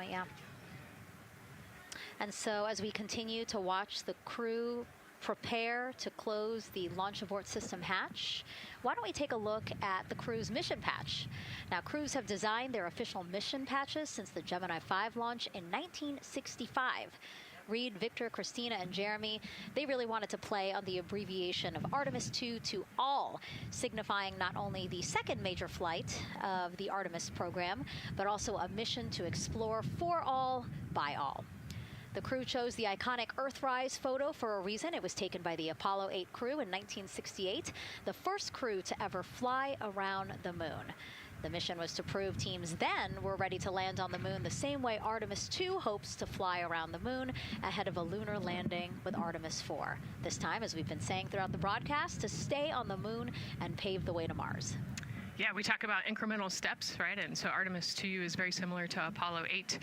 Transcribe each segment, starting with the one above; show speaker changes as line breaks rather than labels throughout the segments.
point, yeah. And so as we continue to watch the crew prepare to close the launch abort system hatch, why don't we take a look at the crew's mission patch? Now, crews have designed their official mission patches since the Gemini 5 launch in 1965. Reid, Victor, Christina, and Jeremy, they really wanted to play on the abbreviation of Artemis II to all, signifying not only the second major flight of the Artemis program, but also a mission to explore for all, by all. The crew chose the iconic Earthrise photo for a reason. It was taken by the Apollo 8 crew in 1968, the first crew to ever fly around the moon. The mission was to prove teams then were ready to land on the moon the same way Artemis II hopes to fly around the moon ahead of a lunar landing with Artemis 4. This time, as we've been saying throughout the broadcast, to stay on the moon and pave the way to Mars.
Yeah, we talk about incremental steps, right? And so Artemis 2 is very similar to Apollo 8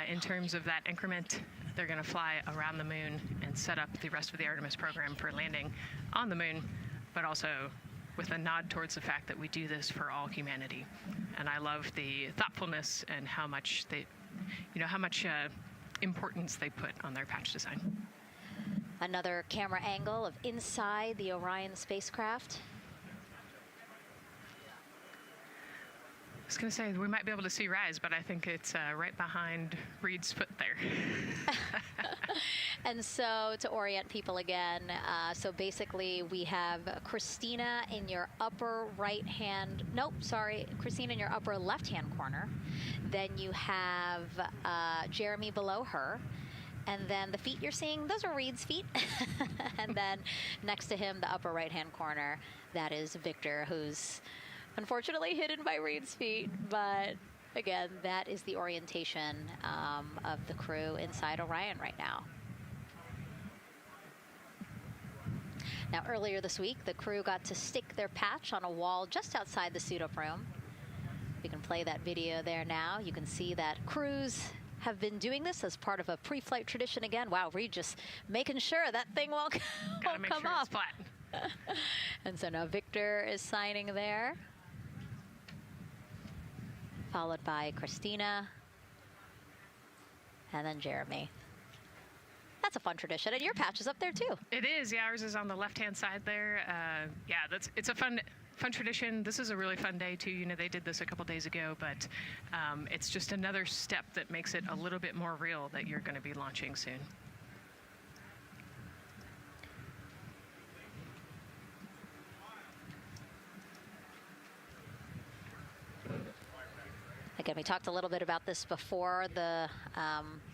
in terms of that increment. They're going to fly around the moon and set up the rest of the Artemis program for landing on the moon, but also with a nod towards the fact that we do this for all humanity. And I love the thoughtfulness and how much they, how much importance they put on their patch design.
Another camera angle of inside the Orion spacecraft.
I was going to say we might be able to see Rise, but I think it's right behind Reid's foot there.
And so to orient people again, so basically we have Christina in your upper right hand, Christina in your upper left hand corner. Then you have Jeremy below her. And then the feet you're seeing, those are Reid's feet. And then next to him, the upper right hand corner, that is Victor, who's unfortunately hidden by Reid's feet, but again, that is the orientation of the crew inside Orion right now. Now, earlier this week, the crew got to stick their patch on a wall just outside the suit-up room. We can play that video there now. You can see that crews have been doing this as part of a pre-flight tradition again. Wow, Reid just making sure that thing won't come off.
It's flat.
And so now Victor is signing there, followed by Christina, and then Jeremy. That's a fun tradition, and your patch is up there too.
It is, yeah, ours is on the left-hand side there. Yeah, it's a fun tradition. This is a really fun day too. They did this a couple days ago, but it's just another step that makes it a little bit more real that you're going to be launching soon.
Again, we talked a little bit about this before. The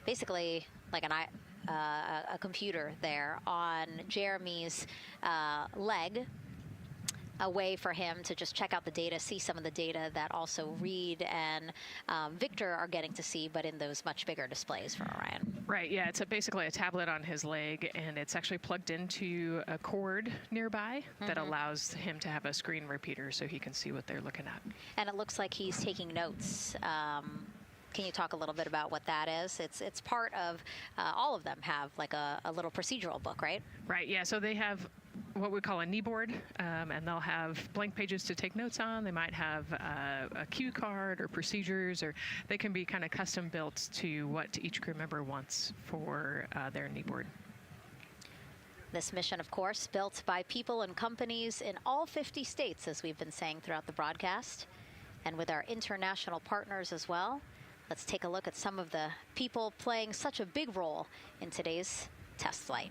basically like a computer there on Jeremy's leg, a way for him to just check out the data, see some of the data that also Reid and Victor are getting to see, but in those much bigger displays for Orion.
Right, yeah, it's basically a tablet on his leg, and it's actually plugged into a cord nearby that allows him to have a screen repeater so he can see what they're looking at.
And it looks like he's taking notes. Can you talk a little bit about what that is? It's part of, all of them have like a little procedural book, right?
Right, yeah, so they have what we call a knee board, and they'll have blank pages to take notes on. They might have a cue card or procedures, or they can be kind of custom built to what each crew member wants for their knee board.
This mission, of course, built by people and companies in all 50 states, as we've been saying throughout the broadcast, and with our international partners as well. Let's take a look at some of the people playing such a big role in today's test flight.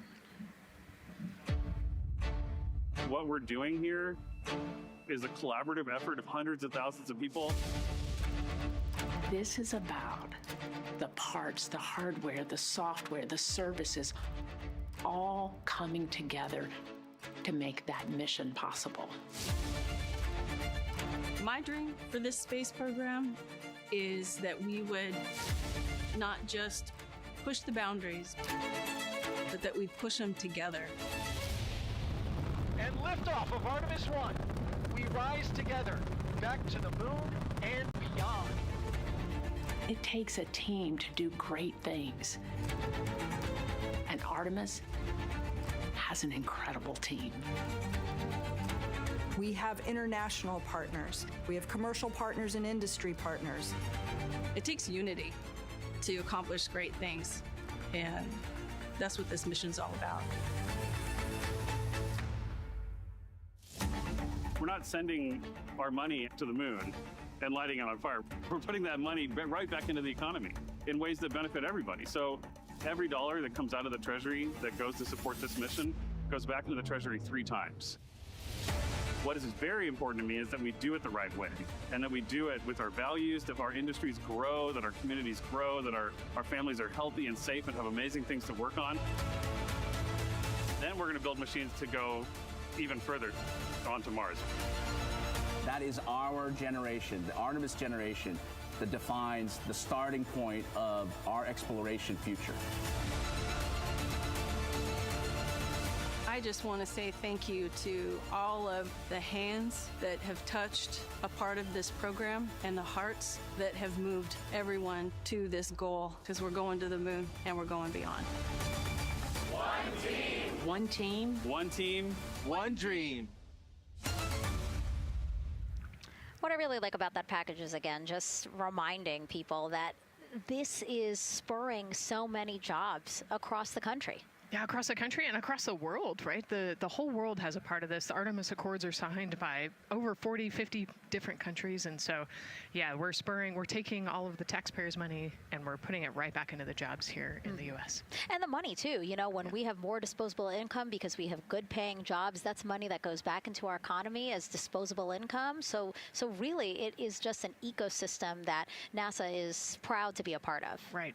What we're doing here is a collaborative effort of hundreds of thousands of people.
This is about the parts, the hardware, the software, the services, all coming together to make that mission possible.
My dream for this space program is that we would not just push the boundaries, but that we push them together.
And liftoff of Artemis 1. We rise together, back to the moon and beyond.
It takes a team to do great things. And Artemis has an incredible team.
We have international partners. We have commercial partners and industry partners.
It takes unity. to accomplish great things. And that's what this mission's all about.
We're not sending our money to the moon and lighting it on fire. We're putting that money right back into the economy in ways that benefit everybody. So every dollar that comes out of the Treasury that goes to support this mission goes back into the Treasury 3 times. What is very important to me is that we do it the right way, and that we do it with our values, that our industries grow, that our communities grow, that our families are healthy and safe and have amazing things to work on. Then we're going to build machines to go even further onto Mars.
That is our generation, the Artemis generation, that defines the starting point of our exploration future.
I just want to say thank you to all of the hands that have touched a part of this program and the hearts that have moved everyone to this goal, because we're going to the moon and we're going beyond.
One team.
One team.
One team.
One dream.
What I really like about that package is, again, just reminding people that this is spurring so many jobs across the country.
Yeah, across the country and across the world, right? The whole world has a part of this. The Artemis Accords are signed by over 40, 50 different countries. And so, yeah, we're taking all of the taxpayers' money and we're putting it right back into the jobs here in the U.S.
And the money, too. You know, when we have more disposable income because we have good paying jobs, that's money that goes back into our economy as disposable income. So really, it is just an ecosystem that NASA is proud to be a part of.
Right.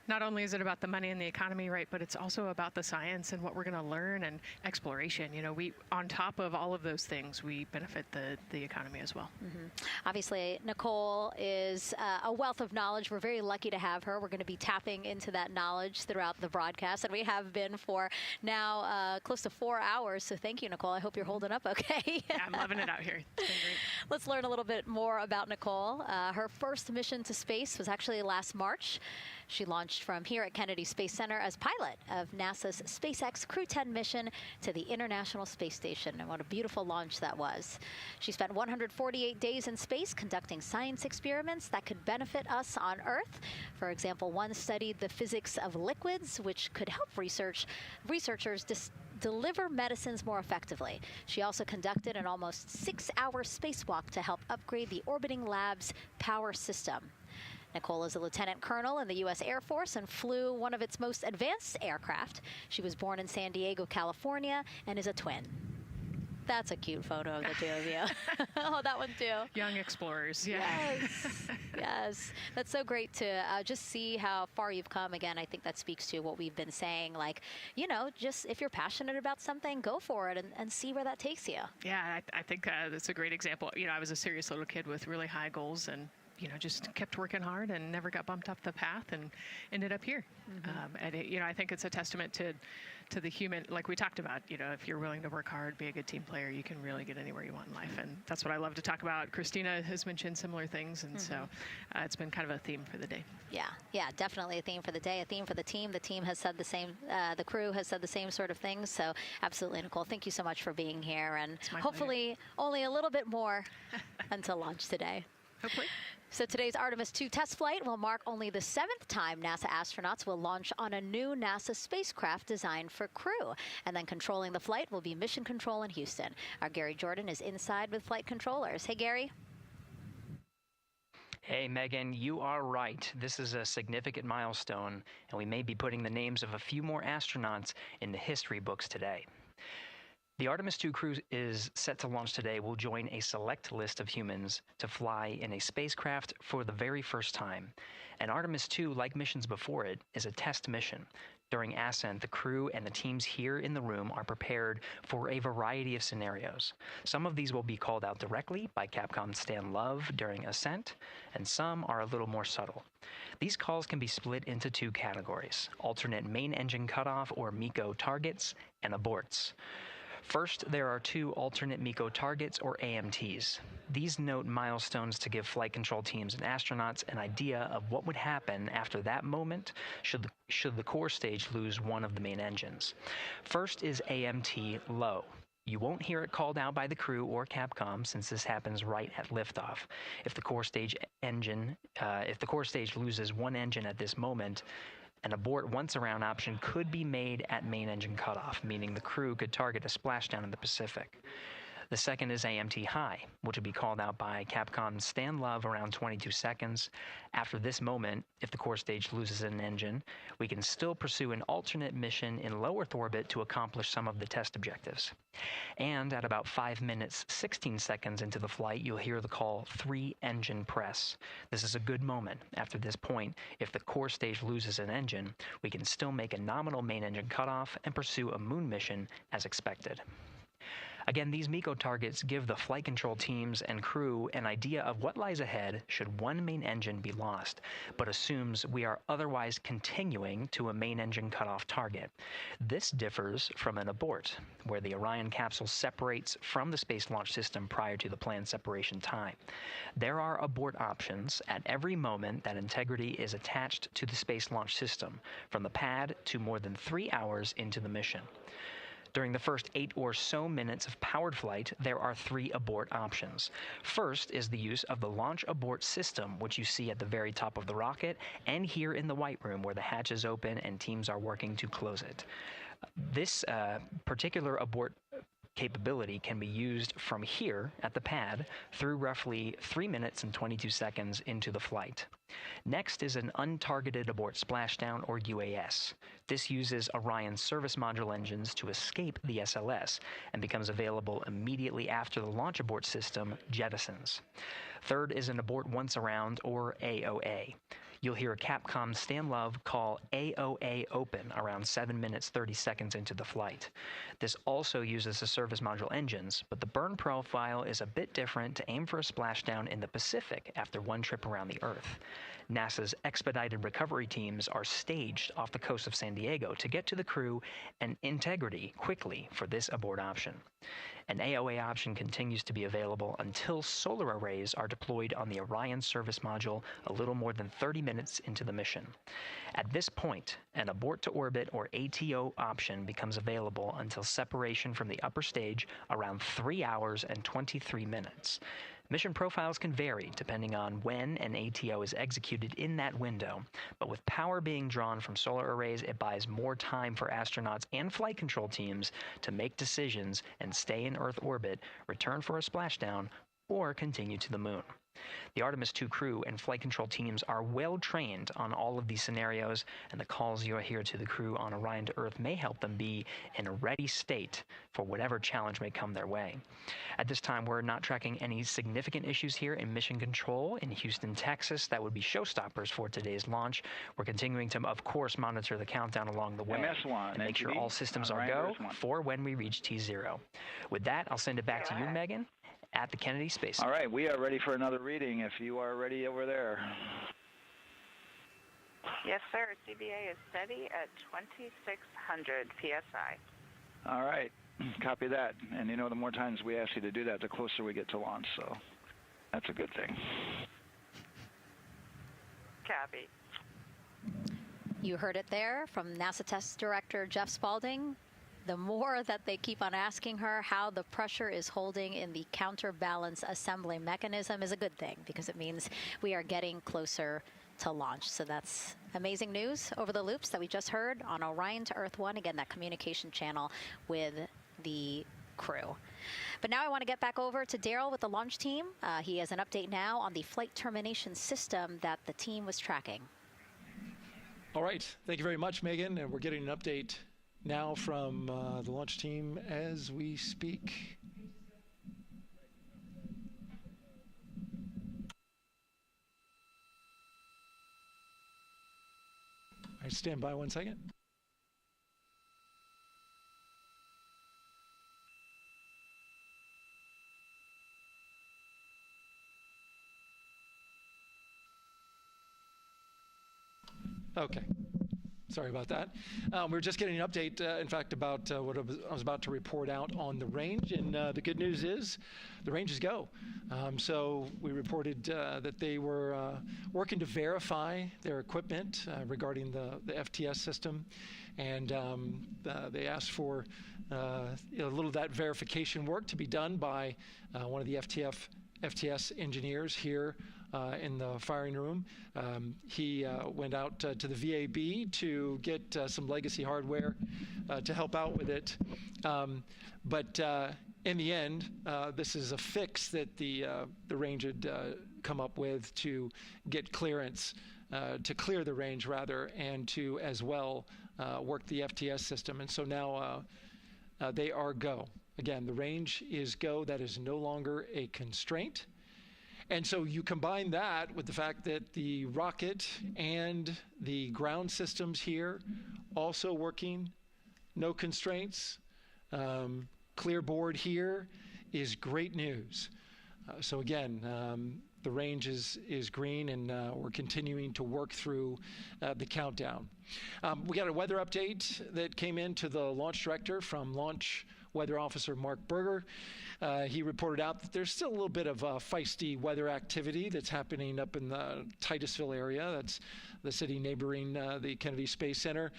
Not only is it about the money and the economy, right, but it's also about the science and what we're going to learn and exploration. You know, on top of all of those things, we benefit the economy as well.
Mm-hmm. Obviously, Nicole is a wealth of knowledge. We're very lucky to have her. We're going to be tapping into that knowledge throughout the broadcast, and we have been for now close to 4 hours. So thank you, Nicole. I hope you're holding up okay.
Yeah, I'm loving it out here. It's been great.
Let's learn a little bit more about Nicole. Her first mission to space was actually last March. She launched from here at Kennedy Space Center as pilot of NASA's SpaceX Crew 10 mission to the International Space Station. And what a beautiful launch that was. She spent 148 days in space conducting science experiments that could benefit us on Earth. For example, one studied the physics of liquids, which could help researchers deliver medicines more effectively. She also conducted an almost 6-hour spacewalk to help upgrade the orbiting lab's power system. Nicole is a lieutenant colonel in the U.S. Air Force and flew one of its most advanced aircraft. She was born in San Diego, California, and is a twin. That's a cute photo of the two of you. Oh, that one too.
Young explorers, yeah.
Yes, yes. That's so great to just see how far you've come. Again, I think that speaks to what we've been saying. Like, you know, just if you're passionate about something, go for it and see where that takes you.
Yeah, I think that's a great example. You know, I was a serious little kid with really high goals and just kept working hard and never got bumped up the path and ended up here. And I think it's a testament to the human, like we talked about, if you're willing to work hard, be a good team player, you can really get anywhere you want in life. And that's what I love to talk about. Christina has mentioned similar things. And so it's been kind of a theme for the day.
Yeah, definitely a theme for the day, a theme for the team. The team has said the same, the crew has said the same sort of things. So absolutely, Nicole, thank you so much for being here. And hopefully only a little bit more until launch today.
Hopefully.
So today's Artemis II test flight will mark only the 7th time NASA astronauts will launch on a new NASA spacecraft designed for crew. And then controlling the flight will be Mission Control in Houston. Our Gary Jordan is inside with flight controllers. Hey, Gary.
Hey, Megan, you are right. This is a significant milestone, and we may be putting the names of a few more astronauts in the history books today. The Artemis II crew is set to launch today will join a select list of humans to fly in a spacecraft for the very first time. And Artemis II, like missions before it, is a test mission. During ascent, the crew and the teams here in the room are prepared for a variety of scenarios. Some of these will be called out directly by Capcom Stan Love during ascent, and some are a little more subtle. These calls can be split into 2 categories: alternate main engine cutoff or MECO targets and aborts. First, there are 2 alternate MECO targets, or AMTs. These note milestones to give flight control teams and astronauts an idea of what would happen after that moment should the core stage lose one of the main engines. First is AMT low. You won't hear it called out by the crew or Capcom since this happens right at liftoff. If the core stage loses one engine at this moment, an abort once around option could be made at main engine cutoff, meaning the crew could target a splashdown in the Pacific. The second is AMT high, which will be called out by Capcom's Stan Love around 22 seconds. After this moment, if the core stage loses an engine, we can still pursue an alternate mission in low Earth orbit to accomplish some of the test objectives. And at about 5 minutes, 16 seconds into the flight, you'll hear the call 3-engine press. This is a good moment. After this point, if the core stage loses an engine, we can still make a nominal main engine cutoff and pursue a moon mission as expected. Again, these MECO targets give the flight control teams and crew an idea of what lies ahead should one main engine be lost, but assumes we are otherwise continuing to a main engine cutoff target. This differs from an abort, where the Orion capsule separates from the Space Launch System prior to the planned separation time. There are abort options at every moment that integrity is attached to the Space Launch System, from the pad to more than 3 hours into the mission. During the first 8 or so minutes of powered flight, there are 3 abort options. First is the use of the launch abort system, which you see at the very top of the rocket and here in the White Room where the hatch is open and teams are working to close it. This particular abort capability can be used from here at the pad through roughly 3 minutes and 22 seconds into the flight. Next is an untargeted abort splashdown, or UAS. This uses Orion service module engines to escape the SLS and becomes available immediately after the launch abort system jettisons. Third is an abort once around, or AOA. You'll hear Capcom Stan Love call AOA open around 7 minutes 30 seconds into the flight. This also uses the service module engines, but the burn profile is a bit different to aim for a splashdown in the Pacific after one trip around the Earth. NASA's expedited recovery teams are staged off the coast of San Diego to get to the crew and integrity quickly for this abort option. An AOA option continues to be available until solar arrays are deployed on the Orion service module a little more than 30 minutes into the mission. At this point, an abort to orbit, or ATO option, becomes available until separation from the upper stage around 3 hours and 23 minutes. Mission profiles can vary depending on when an ATO is executed in that window, but with power being drawn from solar arrays, it buys more time for astronauts and flight control teams to make decisions and stay in Earth orbit, return for a splashdown, or continue to the moon. The Artemis II crew and flight control teams are well trained on all of these scenarios, and the calls you'll hear to the crew on Orion to Earth may help them be in a ready state for whatever challenge may come their way. At this time, we're not tracking any significant issues here in mission control in Houston, Texas that would be showstoppers for today's launch. We're continuing to, of course, monitor the countdown along the way
MS1,
and make sure all systems are go for when we reach T0. With that, I'll send it back to you, Megan, at the Kennedy Space Center.
All right, we are ready for another reading if you are ready over there.
Yes, sir. CBA is steady at 2,600 PSI.
All right, copy that. And you know, the more times we ask you to do that, the closer we get to launch, so that's a good thing.
Copy.
You heard it there from NASA Test Director Jeff Spaulding. The more that they keep on asking her how the pressure is holding in the counterbalance assembly mechanism is a good thing, because it means we are getting closer to launch. So that's amazing news over the loops that we just heard on Orion to Earth 1. Again, that communication channel with the crew. But now I want to get back over to Daryl with the launch team. He has an update now on the flight termination system that the team was tracking.
All right. Thank you very much, Megan. And we're getting an update now from the launch team as we speak. All right, stand by 1 second. Okay. Sorry about that. We're just getting an update, in fact, about what I was about to report out on the range. And the good news is the range is go. So we reported that they were working to verify their equipment regarding the FTS system. And they asked for a little of that verification work to be done by one of the FTS engineers here in the firing room. He went out to the VAB to get some legacy hardware to help out with it. But in the end, this is a fix that the range had come up with to get clearance, to clear the range rather, and to as well work the FTS system. And so now they are go. Again, the range is go. That is no longer a constraint. And so you combine that with the fact that the rocket and the ground systems here also working, no constraints, clear board here is great news. So again, the range is green, and we're continuing to work through the countdown. We got a weather update that came in to the launch director from Launch Weather Officer Mark Berger. He reported out that there's still a little bit of feisty weather activity that's happening up in the Titusville area. That's the city neighboring the Kennedy Space Center.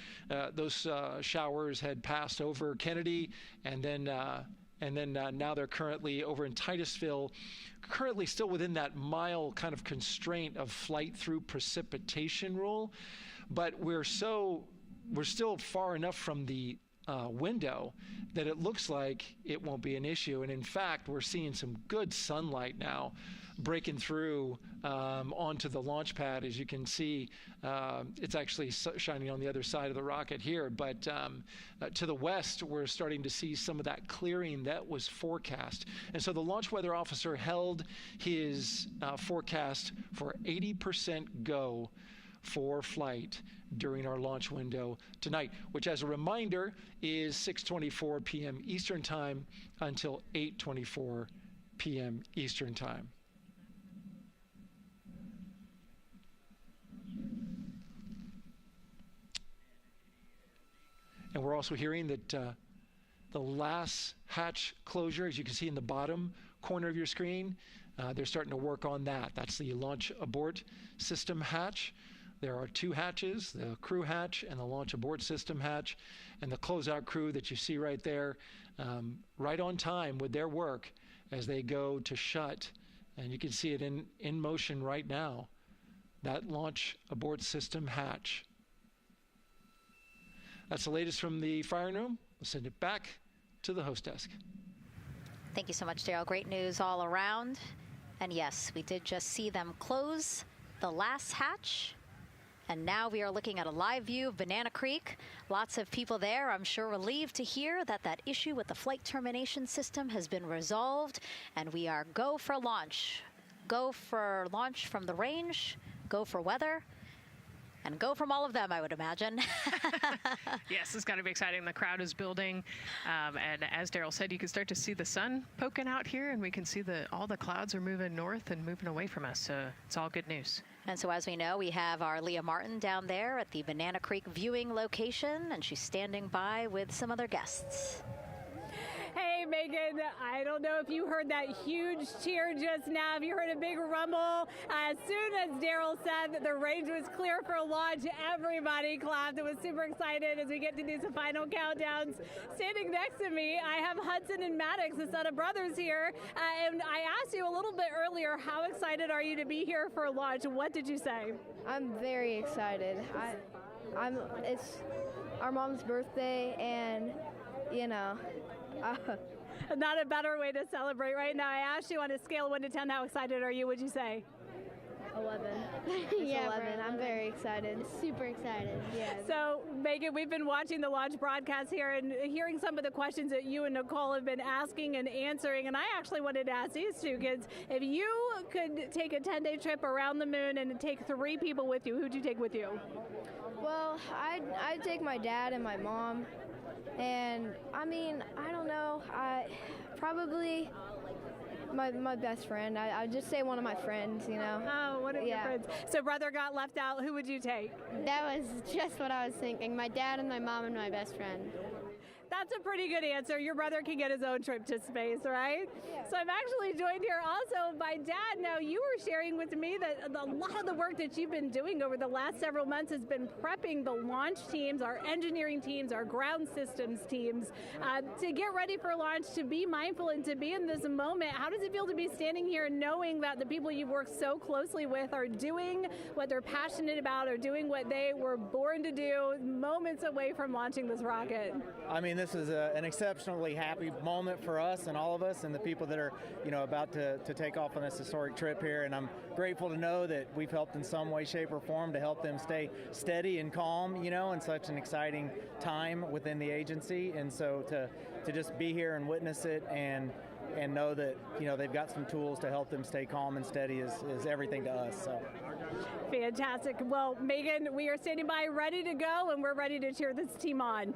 Those showers had passed over Kennedy, and then now they're currently over in Titusville, currently still within that mile kind of constraint of flight through precipitation rule. But we're still far enough from the window that it looks like it won't be an issue. And in fact, we're seeing some good sunlight now breaking through onto the launch pad. As you can see, it's actually shining on the other side of the rocket here. But to the west, we're starting to see some of that clearing that was forecast. And so the launch weather officer held his forecast for 80% go for flight during our launch window tonight, which, as a reminder, is 6:24 p.m. Eastern Time until 8:24 p.m. Eastern Time. And we're also hearing that the last hatch closure, as you can see in the bottom corner of your screen, they're starting to work on that. That's the launch abort system hatch. There are two hatches, the crew hatch and the launch abort system hatch, and the closeout crew that you see right there, right on time with their work as they go to shut. And you can see it in motion right now, that launch abort system hatch. That's the latest from the firing room. We'll send it back to the host desk.
Thank you so much, Daryl. Great news all around. And yes, we did just see them close the last hatch. And now we are looking at a live view of Banana Creek. Lots of people there, I'm sure, relieved to hear that that issue with the flight termination system has been resolved. And we are go for launch. Go for launch from the range, go for weather, and go from all of them, I would imagine.
Yes, it's got to be exciting. The crowd is building. And as Daryl said, you can start to see the sun poking out here, and we can see all the clouds are moving north and moving away from us. So it's all good news.
And so as we know, we have our Leah Martin down there at the Banana Creek viewing location, and she's standing by with some other guests.
Hey, Megan, I don't know if you heard that huge cheer just now. If you heard a big rumble, as soon as Daryl said that the range was clear for launch, everybody clapped. It was super excited as we get to do some final countdowns. Standing next to me, I have Hudson and Maddox, the son of brothers here. And I asked you a little bit earlier, how excited are you to be here for launch? What did you say?
I'm very excited. It's our mom's birthday, and, you know,
not a better way to celebrate right now. I asked you on a scale of 1 to 10, how excited are you? Would you say?
11. Yeah, 11. I'm very excited. Super excited. Yeah.
So, Megan, we've been watching the launch broadcast here and hearing some of the questions that you and Nicole have been asking and answering. And I actually wanted to ask these two kids, if you could take a 10-day trip around the moon and take 3 people with you, who'd you take with you?
Well, I'd take my dad and my mom. And I mean, I don't know, probably My best friend. I'd just say one of my friends, you know.
Oh, one of your friends. So brother got left out. Who would you take?
That was just what I was thinking. My dad and my mom and my best friend.
That's a pretty good answer. Your brother can get his own trip to space, right? Yeah. So I'm actually joined here also by Dad. Now, you were sharing with me that a lot of the work that you've been doing over the last several months has been prepping the launch teams, our engineering teams, our ground systems teams to get ready for launch, to be mindful and to be in this moment. How does it feel to be standing here knowing that the people you've worked so closely with are doing what they're passionate about, or doing what they were born to do, moments away from launching this rocket?
I mean, this is an exceptionally happy moment for us and all of us and the people that are, about to take off on this historic trip here. And I'm grateful to know that we've helped in some way, shape, or form to help them stay steady and calm, in such an exciting time within the agency. And so to just be here and witness it and know that, they've got some tools to help them stay calm and steady is everything to us. So.
Fantastic. Well, Megan, we are standing by ready to go, and we're ready to cheer this team on.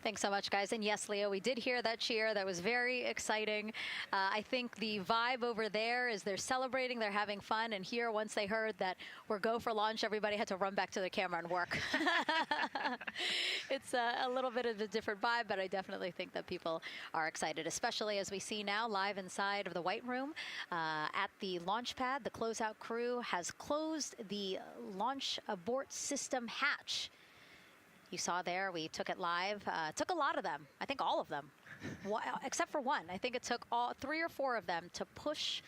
Thanks so much, guys. And yes, Leo, we did hear that cheer. That was very exciting. I think the vibe over there is they're celebrating, they're having fun. And here, once they heard that we're go for launch, everybody had to run back to the camera and work. It's a little bit of a different vibe, but I definitely think that people are excited, especially as we see now live inside of the White Room at the launch pad. The closeout crew has closed the launch abort system hatch. You saw there, we took it live. Took a lot of them, I think all of them, except for one. I think it took all 3 or 4 of them to push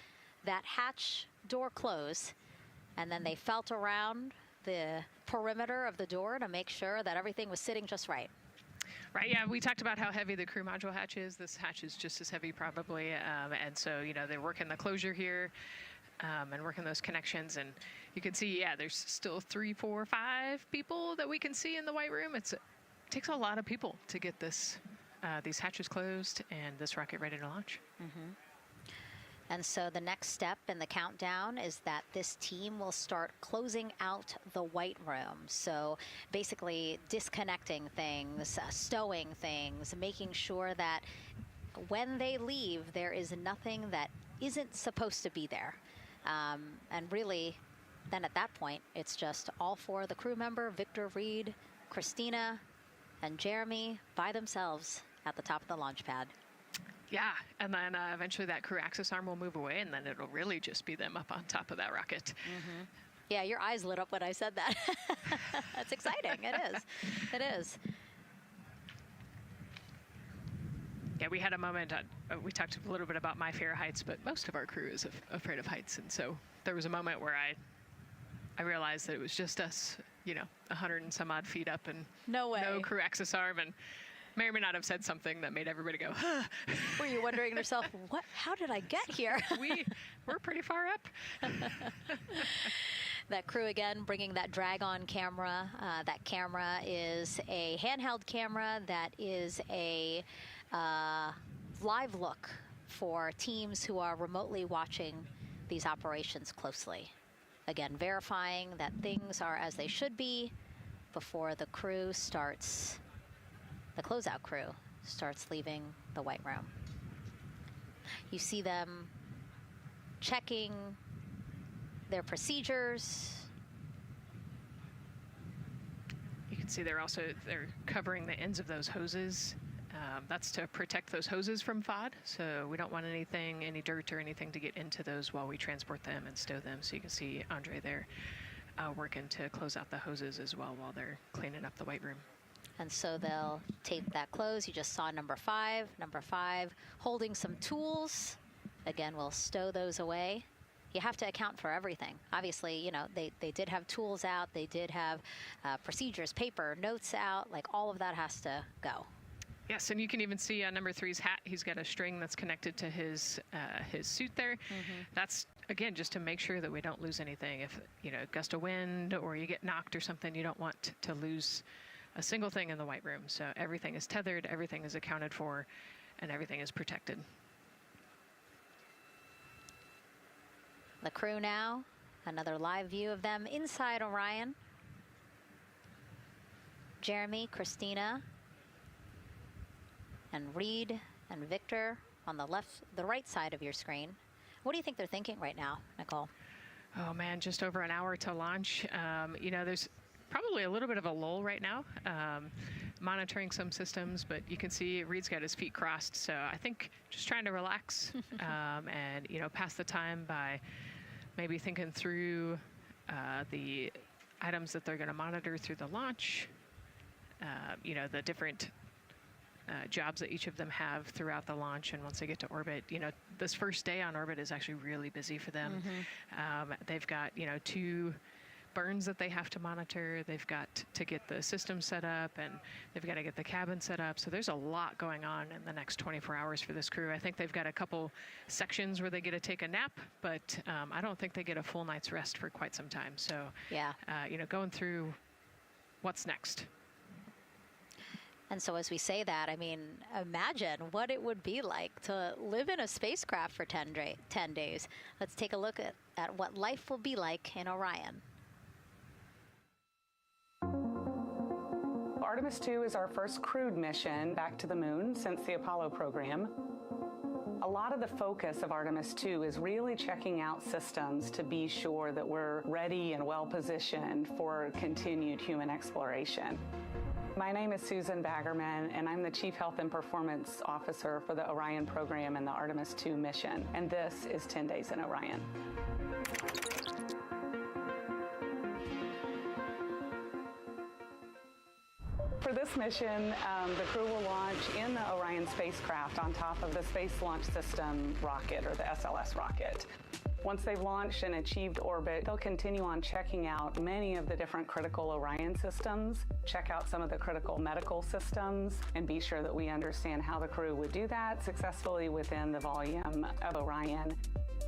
that hatch door close. And then they felt around the perimeter of the door to make sure that everything was sitting just right.
Right, yeah, we talked about how heavy the crew module hatch is. This hatch is just as heavy probably. And so, they're working the closure here. And working those connections, and you can see, there's still 3, 4, 5 people that we can see in the White Room. It takes a lot of people to get these hatches closed and this rocket ready to launch.
Mm-hmm. And so the next step in the countdown is that this team will start closing out the White Room. So basically disconnecting things, stowing things, making sure that when they leave, there is nothing that isn't supposed to be there. And really, then at that point, it's just all 4 of the crew member, Victor, Reid, Christina, and Jeremy by themselves at the top of the launch pad.
Yeah, and then eventually that crew access arm will move away, and then it'll really just be them up on top of that rocket.
Mm-hmm. Yeah, your eyes lit up when I said that. That's exciting. It is. It is.
Yeah, we had a moment, we talked a little bit about my fear of heights, but most of our crew is afraid of heights. And so there was a moment where I realized that it was just us, 100 and some odd feet up and
no
crew access arm, and may or may not have said something that made everybody go, huh.
Were you wondering to yourself, how did I get here?
We're pretty far up.
That crew again bringing that drag-on camera. That camera is a handheld camera that is a live look for teams who are remotely watching these operations closely. Again, verifying that things are as they should be before the crew starts, the closeout crew starts leaving the White Room. You see them checking their procedures.
You can see they're covering the ends of those hoses. That's to protect those hoses from FOD, so we don't want any dirt or anything to get into those while we transport them and stow them. So you can see Andre there working to close out the hoses as well while they're cleaning up the White Room.
And so they'll tape that close. You just saw number 5 holding some tools. Again, we'll stow those away. You have to account for everything. Obviously, they did have tools out. They did have procedures, paper, notes out. Like all of that has to go.
Yes, and you can even see on number 3's hat, he's got a string that's connected to his suit there. Mm-hmm. That's, again, just to make sure that we don't lose anything. If, a gust of wind or you get knocked or something, you don't want to lose a single thing in the White Room. So everything is tethered, everything is accounted for, and everything is protected.
The crew now, another live view of them inside Orion. Jeremy, Christina, and Reid and Victor on the right side of your screen. What do you think they're thinking right now, Nicole?
Oh man, just over an hour to launch. You know, there's probably a little bit of a lull right now, monitoring some systems, but you can see Reid's got his feet crossed. So I think just trying to relax and, you know, pass the time by maybe thinking through the items that they're going to monitor through the launch, you know, the different jobs that each of them have throughout the launch. And once they get to orbit, you know, this first day on orbit is actually really busy for them. They've got, you know, 2 burns that they have to monitor. They've got to get the system set up, and they've got to get the cabin set up. So there's a lot going on in the next 24 hours for this crew. I think they've got a couple sections where they get to take a nap, but I don't think they get a full night's rest for quite some time. So,
yeah,
you know, going through what's next.
And so as we say that, I mean, imagine what it would be like to live in a spacecraft for 10 days. Let's take a look at what life will be like in Orion.
Artemis II is our first crewed mission back to the moon since the Apollo program. A lot of the focus of Artemis II is really checking out systems to be sure that we're ready and well positioned for continued human exploration. My name is Susan Baggerman, and I'm the Chief Health and Performance Officer for the Orion program and the Artemis II mission. And this is 10 Days in Orion. For this mission, the crew will launch in the Orion spacecraft on top of the Space Launch System rocket, or the SLS rocket. Once they've launched and achieved orbit, they'll continue on checking out many of the different critical Orion systems, check out some of the critical medical systems, and be sure that we understand how the crew would do that successfully within the volume of Orion.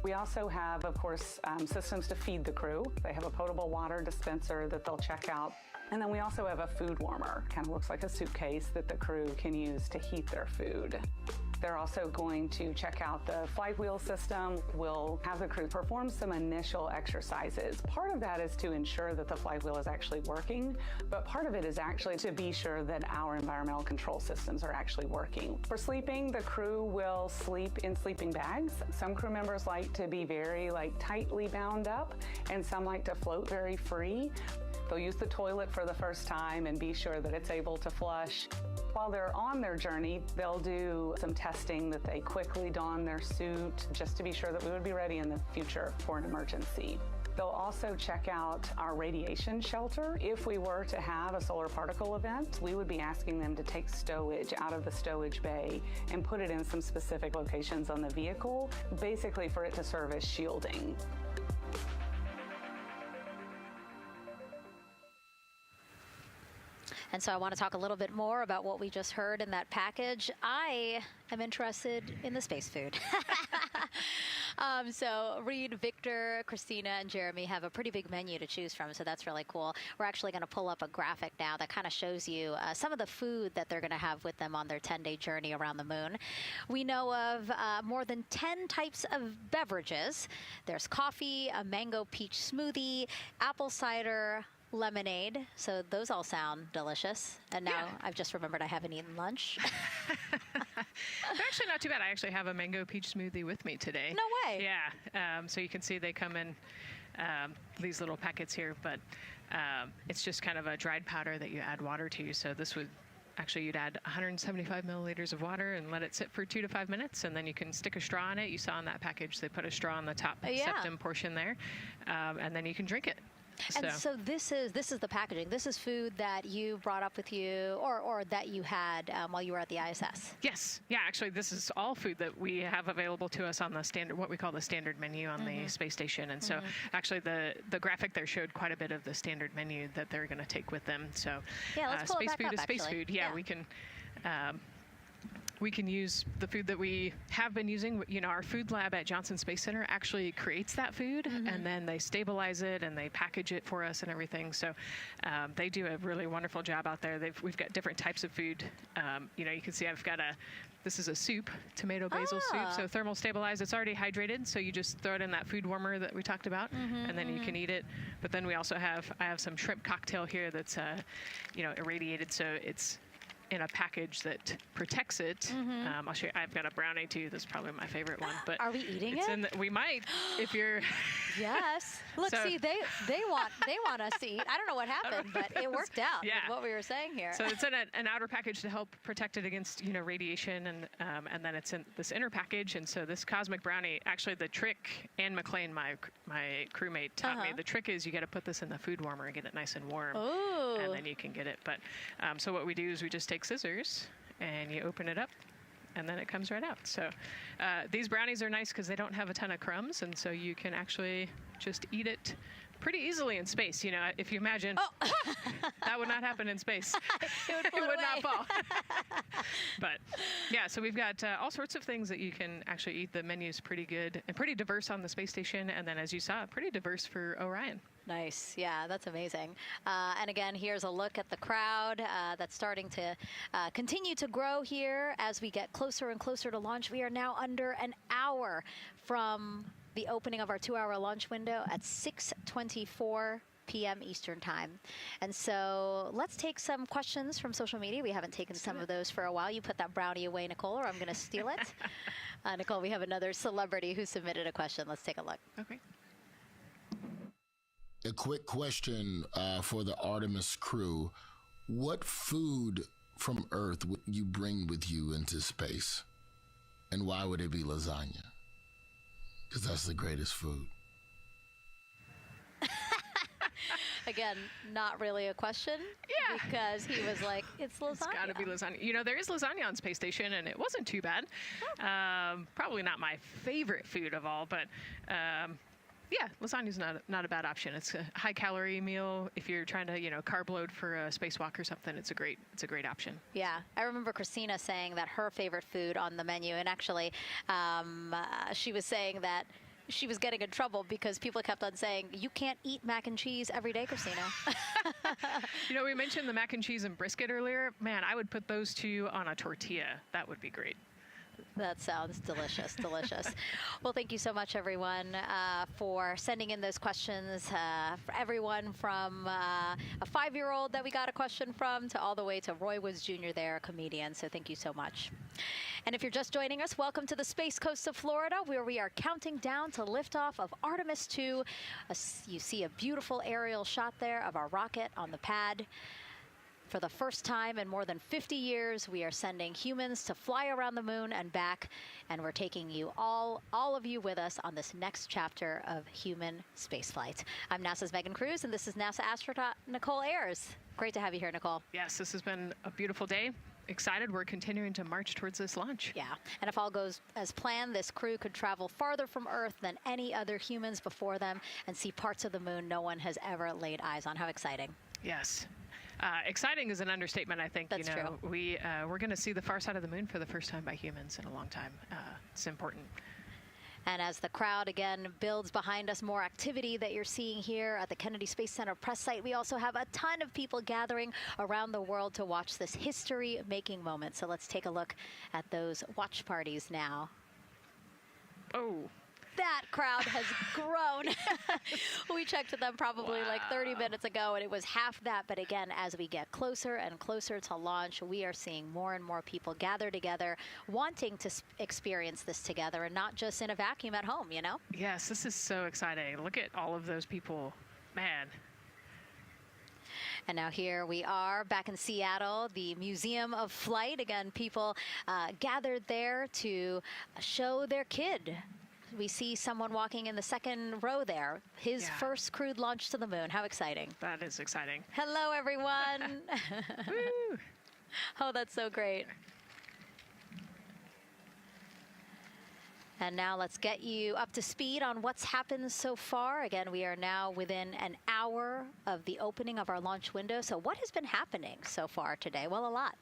We also have, of course, systems to feed the crew. They have a potable water dispenser that they'll check out. And then we also have a food warmer, kind of looks like a suitcase that the crew can use to heat their food. They're also going to check out the flywheel system. We'll have the crew perform some initial exercises. Part of that is to ensure that the flywheel is actually working, but part of it is actually to be sure that our environmental control systems are actually working. For sleeping, the crew will sleep in sleeping bags. Some crew members like to be very tightly bound up, and some like to float very free. They'll use the toilet for the first time and be sure that it's able to flush. While they're on their journey, they'll do some testing that they quickly don their suit just to be sure that we would be ready in the future for an emergency. They'll also check out our radiation shelter. If we were to have a solar particle event, we would be asking them to take stowage out of the stowage bay and put it in some specific locations on the vehicle, basically for it to serve as shielding.
And so I want to talk a little bit more about what we just heard in that package. I am interested in the space food. So Reid, Victor, Christina, and Jeremy have a pretty big menu to choose from, so that's really cool. We're actually going to pull up a graphic now that kind of shows you some of the food that they're going to have with them on their 10-day journey around the moon. We know of more than 10 types of beverages. There's coffee, a mango peach smoothie, apple cider, lemonade. So those all sound delicious. And now I've just remembered I haven't eaten lunch.
They're actually not too bad. I actually have a mango peach smoothie with me today.
No way.
Yeah. So you can see they come in these little packets here, but it's just kind of a dried powder that you add water to. So this would actually, you'd add 175 milliliters of water and let it sit for 2 to 5 minutes, and then you can stick a straw in it. You saw in that package they put a straw on the top septum portion there, and then you can drink it.
And so this is the packaging. This is food that you brought up with you, or that you had while you were at the ISS.
Yes. Yeah. Actually, this is all food that we have available to us on the standard, what we call the standard menu on the space station. And so, actually, the graphic there showed quite a bit of the standard menu that they're going to take with them. So,
yeah, let's pull
space
it back
food
up,
is space
actually.
food. Yeah, we can use the food that we have been using. You know, our food lab at Johnson Space Center actually creates that food, and then they stabilize it and they package it for us and everything. So they do a really wonderful job out there. We've got different types of food. You know, you can see I've got this is a soup, tomato basil soup, so thermal stabilized. It's already hydrated, so you just throw it in that food warmer that we talked about, and then you can eat it. But then we also I have some shrimp cocktail here that's, you know, irradiated, so it's in a package that protects it. I'll show you. I've got a brownie too. That's probably my favorite one. But
are we eating it?
We might, if you're.
Yes. Look, see, they want us to eat. I don't know what happened, but it worked out.
Yeah.
With what we were saying here.
So it's in an outer package to help protect it against radiation, and then it's in this inner package. And so this cosmic brownie, actually the trick, Anne McLean, my crewmate, taught me, the trick is you got to put this in the food warmer and get it nice and warm.
Ooh.
And then you can get it. But so what we do is we just take scissors and you open it up, and then it comes right out. So these brownies are nice because they don't have a ton of crumbs, and so you can actually just eat it pretty easily in space. If you imagine, that would not happen in space.
It
would not fall. But yeah, so we've got all sorts of things that you can actually eat. The menu's pretty good and pretty diverse on the space station, and then as you saw, pretty diverse for Orion.
Nice. Yeah, that's amazing. And again, here's a look at the crowd that's starting to continue to grow here as we get closer and closer to launch. We are now under an hour from the opening of our 2-hour launch window at 6:24 p.m. Eastern Time. And so let's take some questions from social media. We haven't taken some of those for a while. You put that brownie away, Nicole, or I'm going to steal it. Nicole, we have another celebrity who submitted a question. Let's take a look.
Okay.
A quick question for the Artemis crew. What food from Earth would you bring with you into space? And why would it be lasagna? Because that's the greatest food.
Again, not really a question.
Yeah.
Because he was like, it's lasagna.
It's got to be lasagna. There is lasagna on space station, and it wasn't too bad. Probably not my favorite food of all, but yeah, lasagna's not a bad option. It's a high-calorie meal. If you're trying to, carb load for a spacewalk or something, it's a great option.
Yeah, I remember Christina saying that her favorite food on the menu, and actually, she was saying that she was getting in trouble because people kept on saying, you can't eat mac and cheese every day, Christina.
We mentioned the mac and cheese and brisket earlier. Man, I would put those two on a tortilla. That would be great.
That sounds delicious, delicious. Well, thank you so much, everyone, for sending in those questions. For everyone from a 5-year-old that we got a question from to all the way to Roy Woods Jr. there, a comedian. So thank you so much. And if you're just joining us, welcome to the Space Coast of Florida, where we are counting down to liftoff of Artemis II. You see a beautiful aerial shot there of our rocket on the pad. For the first time in more than 50 years, we are sending humans to fly around the moon and back, and we're taking you all of you with us on this next chapter of human spaceflight. I'm NASA's Megan Cruz, and this is NASA astronaut Nicole Ayers. Great to have you here, Nicole.
Yes, this has been a beautiful day. Excited. We're continuing to march towards this launch.
Yeah, and if all goes as planned, this crew could travel farther from Earth than any other humans before them and see parts of the moon no one has ever laid eyes on. How exciting.
Yes. Exciting is an understatement, I think.
That's true.
We're going to see the far side of the moon for the first time by humans in a long time. It's important.
And as the crowd again builds behind us, more activity that you're seeing here at the Kennedy Space Center press site. We also have a ton of people gathering around the world to watch this history-making moment. So let's take a look at those watch parties now.
Oh.
That crowd has grown. We checked them probably like 30 minutes ago, and it was half that. But again, as we get closer and closer to launch, we are seeing more and more people gather together, wanting to experience this together and not just in a vacuum at home,
Yes, this is so exciting. Look at all of those people. Man.
And now here we are back in Seattle, the Museum of Flight. Again, people gathered there to show their kid. We see someone walking in the second row there. His first crewed launch to the moon. How exciting.
That is exciting.
Hello, everyone.
Woo.
Oh, that's so great. And now let's get you up to speed on what's happened so far. Again, we are now within an hour of the opening of our launch window. So what has been happening so far today? Well, a lot.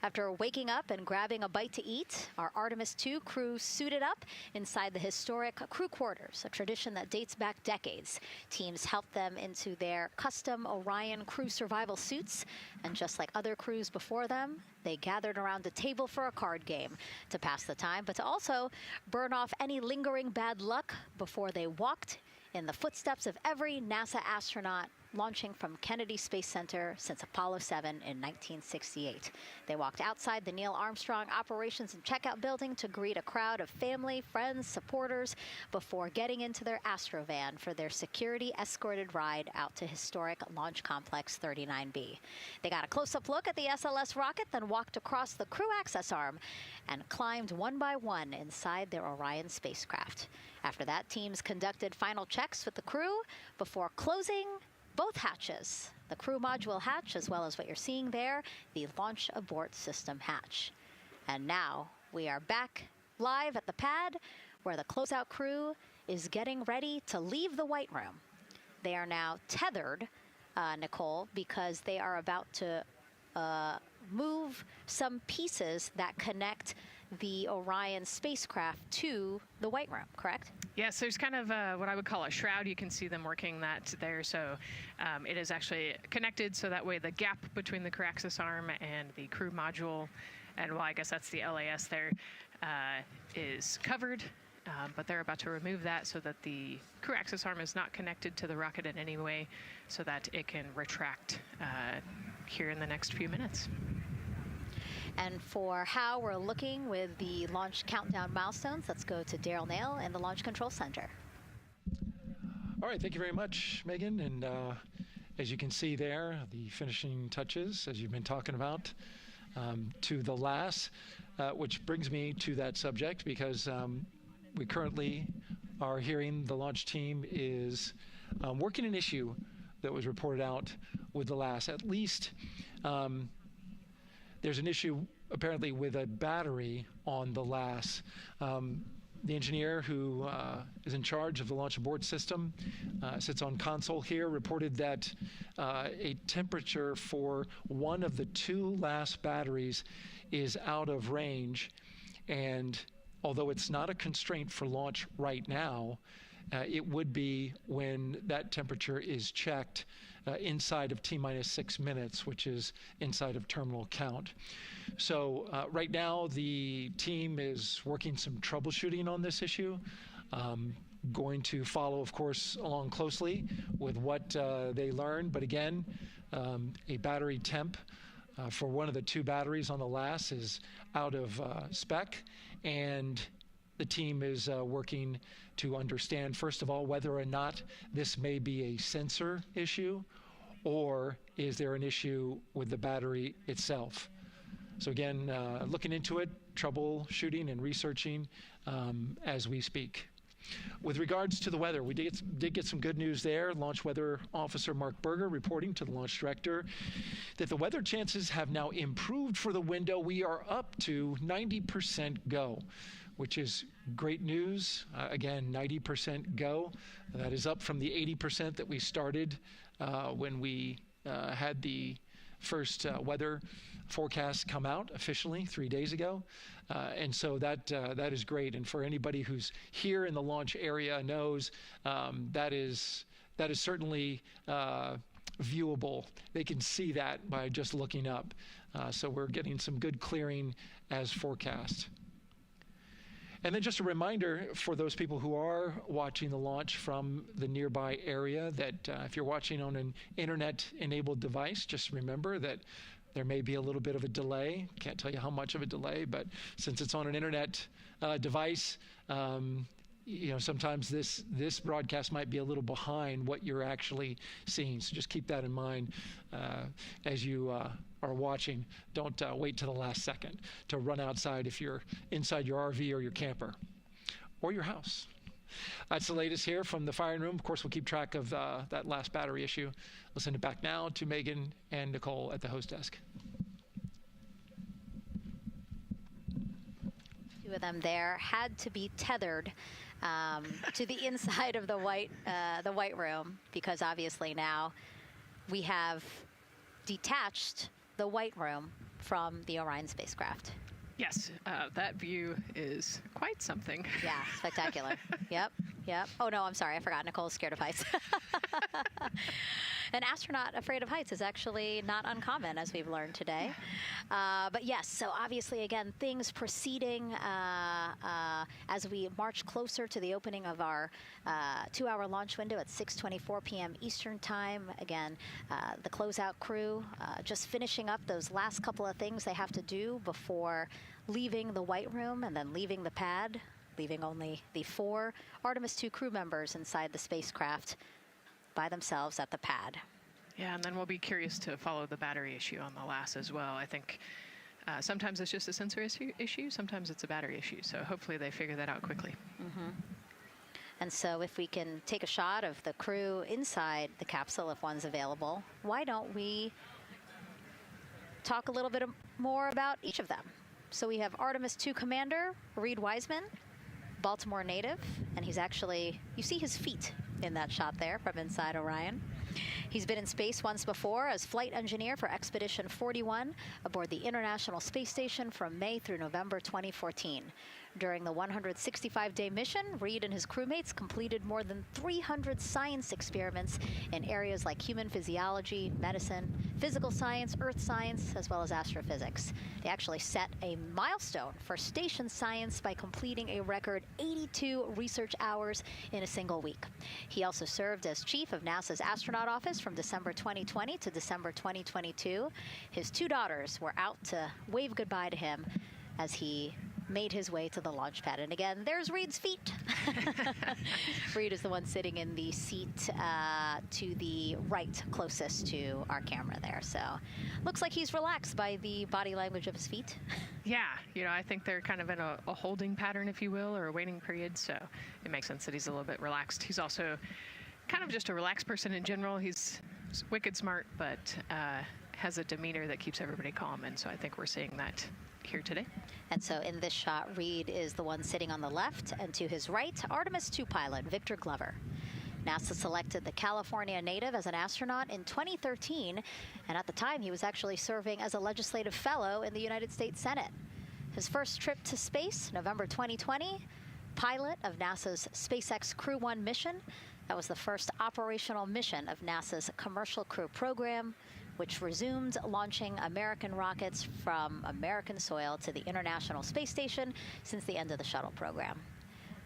After waking up and grabbing a bite to eat, our Artemis II crew suited up inside the historic crew quarters, a tradition that dates back decades. Teams helped them into their custom Orion crew survival suits, and just like other crews before them, they gathered around a table for a card game to pass the time, but to also burn off any lingering bad luck before they walked in the footsteps of every NASA astronaut launching from Kennedy Space Center since Apollo 7 in 1968. They walked outside the Neil Armstrong Operations and Checkout Building to greet a crowd of family, friends, supporters before getting into their Astrovan for their security-escorted ride out to historic Launch Complex 39B. They got a close-up look at the SLS rocket, then walked across the crew access arm and climbed one by one inside their Orion spacecraft. After that, teams conducted final checks with the crew before closing both hatches, the crew module hatch, as well as what you're seeing there, the launch abort system hatch. And now we are back live at the pad where the closeout crew is getting ready to leave the White Room. They are now tethered, Nicole, because they are about to move some pieces that connect the Orion spacecraft to the White Room, correct?
Yes, there's kind of what I would call a shroud. You can see them working that there. So it is actually connected, so that way the gap between the crew access arm and the crew module, and well, I guess that's the LAS there, is covered. But they're about to remove that so that the crew access arm is not connected to the rocket in any way, so that it can retract here in the next few minutes.
And for how we're looking with the launch countdown milestones, let's go to Daryl Nail in the Launch Control Center.
All right, thank you very much, Megan. And as you can see there, the finishing touches, as you've been talking about, to the LAS, which brings me to that subject, because we currently are hearing the launch team is working an issue that was reported out with the LAS. At least there's an issue apparently with a battery on the LAS. The engineer who is in charge of the launch abort system sits on console here, reported that a temperature for one of the two LAS batteries is out of range, and although it's not a constraint for launch right now, it would be when that temperature is checked inside of T-minus 6 minutes, which is inside of terminal count. So right now, the team is working some troubleshooting on this issue. Going to follow, of course, along closely with what they learn. But again, a battery temp for one of the two batteries on the LAS is out of spec, and the team is working to understand, first of all, whether or not this may be a sensor issue, or is there an issue with the battery itself. So again, looking into it, troubleshooting and researching as we speak. With regards to the weather, we did get some good news there. Launch Weather Officer Mark Berger reporting to the launch director that the weather chances have now improved for the window. We are up to 90% go, which is great news. Again, 90% go. That is up from the 80% that we started when we had the first weather forecast come out officially 3 days ago. And so that is great. And for anybody who's here in the launch area knows that is certainly viewable. They can see that by just looking up. So we're getting some good clearing as forecast. And then just a reminder for those people who are watching the launch from the nearby area that if you're watching on an internet-enabled device, just remember that there may be a little bit of a delay. Can't tell you how much of a delay, but since it's on an internet device, sometimes this broadcast might be a little behind what you're actually seeing. So just keep that in mind as you are watching. Don't wait till the last second to run outside if you're inside your RV or your camper or your house. That's the latest here from the firing room. Of course, we'll keep track of that last battery issue. We'll send it back now to Megan and Nicole at the host desk.
Two of them there had to be tethered to the inside of the White Room, because obviously now we have detached the White Room from the Orion spacecraft.
Yes, that view is quite something.
Yeah, spectacular. Yep. Yep. Oh, no, I'm sorry. I forgot. Nicole's scared of heights. An astronaut afraid of heights is actually not uncommon, as we've learned today. But yes, so obviously, again, things proceeding as we march closer to the opening of our 2-hour launch window at 6:24 p.m. Eastern Time. Again, the closeout crew just finishing up those last couple of things they have to do before leaving the White Room and then leaving the pad, leaving only the 4 Artemis II crew members inside the spacecraft by themselves at the pad.
Yeah, and then we'll be curious to follow the battery issue on the LAS as well. I think sometimes it's just a sensor issue, sometimes it's a battery issue. So hopefully they figure that out quickly.
Mm-hmm. And so if we can take a shot of the crew inside the capsule, if one's available, why don't we talk a little bit more about each of them? So we have Artemis II Commander Reid Wiseman, Baltimore native, and he's actually, you see his feet in that shot there from inside Orion. He's been in space once before as flight engineer for Expedition 41 aboard the International Space Station from May through November 2014. During the 165-day mission, Reid and his crewmates completed more than 300 science experiments in areas like human physiology, medicine, physical science, earth science, as well as astrophysics. They actually set a milestone for station science by completing a record 82 research hours in a single week. He also served as chief of NASA's astronaut office from December 2020 to December 2022. His 2 daughters were out to wave goodbye to him as he made his way to the launch pad. And again, there's Reid's feet. Reid is the one sitting in the seat to the right, closest to our camera there. So looks like he's relaxed by the body language of his feet.
Yeah, you know, I think they're kind of in a holding pattern, if you will, or a waiting period. So it makes sense that he's a little bit relaxed. He's also kind of just a relaxed person in general. He's wicked smart, but has a demeanor that keeps everybody calm. And so I think we're seeing that here today.
And so in this shot, Reid is the one sitting on the left, and to his right, Artemis II pilot Victor Glover. NASA selected the California native as an astronaut in 2013, and at the time he was actually serving as a legislative fellow in the United States Senate. His first trip to space, November 2020, pilot of NASA's SpaceX Crew 1 mission. That was the first operational mission of NASA's Commercial Crew program, which resumed launching American rockets from American soil to the International Space Station since the end of the shuttle program.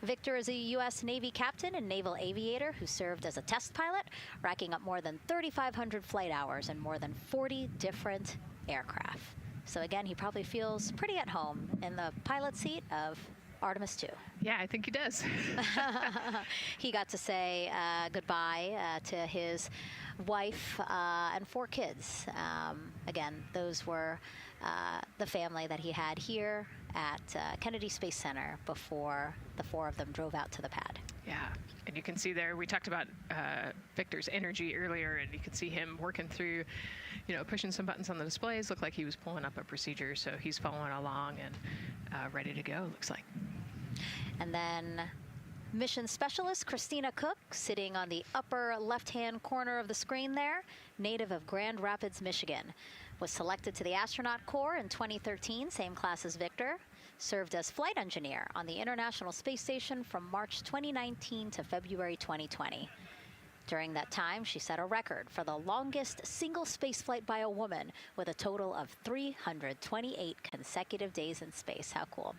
Victor is a U.S. Navy captain and naval aviator who served as a test pilot, racking up more than 3,500 flight hours in more than 40 different aircraft. So again, he probably feels pretty at home in the pilot seat of Artemis II.
Yeah, I think he does.
He got to say goodbye to his wife and 4 kids. Again, those were the family that he had here at Kennedy Space Center before the 4 of them drove out to the pad.
Yeah, and you can see there, we talked about Victor's energy earlier, and you can see him working through, you know, pushing some buttons on the displays. Looked like he was pulling up a procedure, so he's following along and ready to go, looks like.
And then mission specialist Christina Koch, sitting on the upper left-hand corner of the screen there, native of Grand Rapids, Michigan, was selected to the astronaut corps in 2013, same class as Victor, served as flight engineer on the International Space Station from March 2019 to February 2020. During that time, she set a record for the longest single spaceflight by a woman with a total of 328 consecutive days in space. How cool.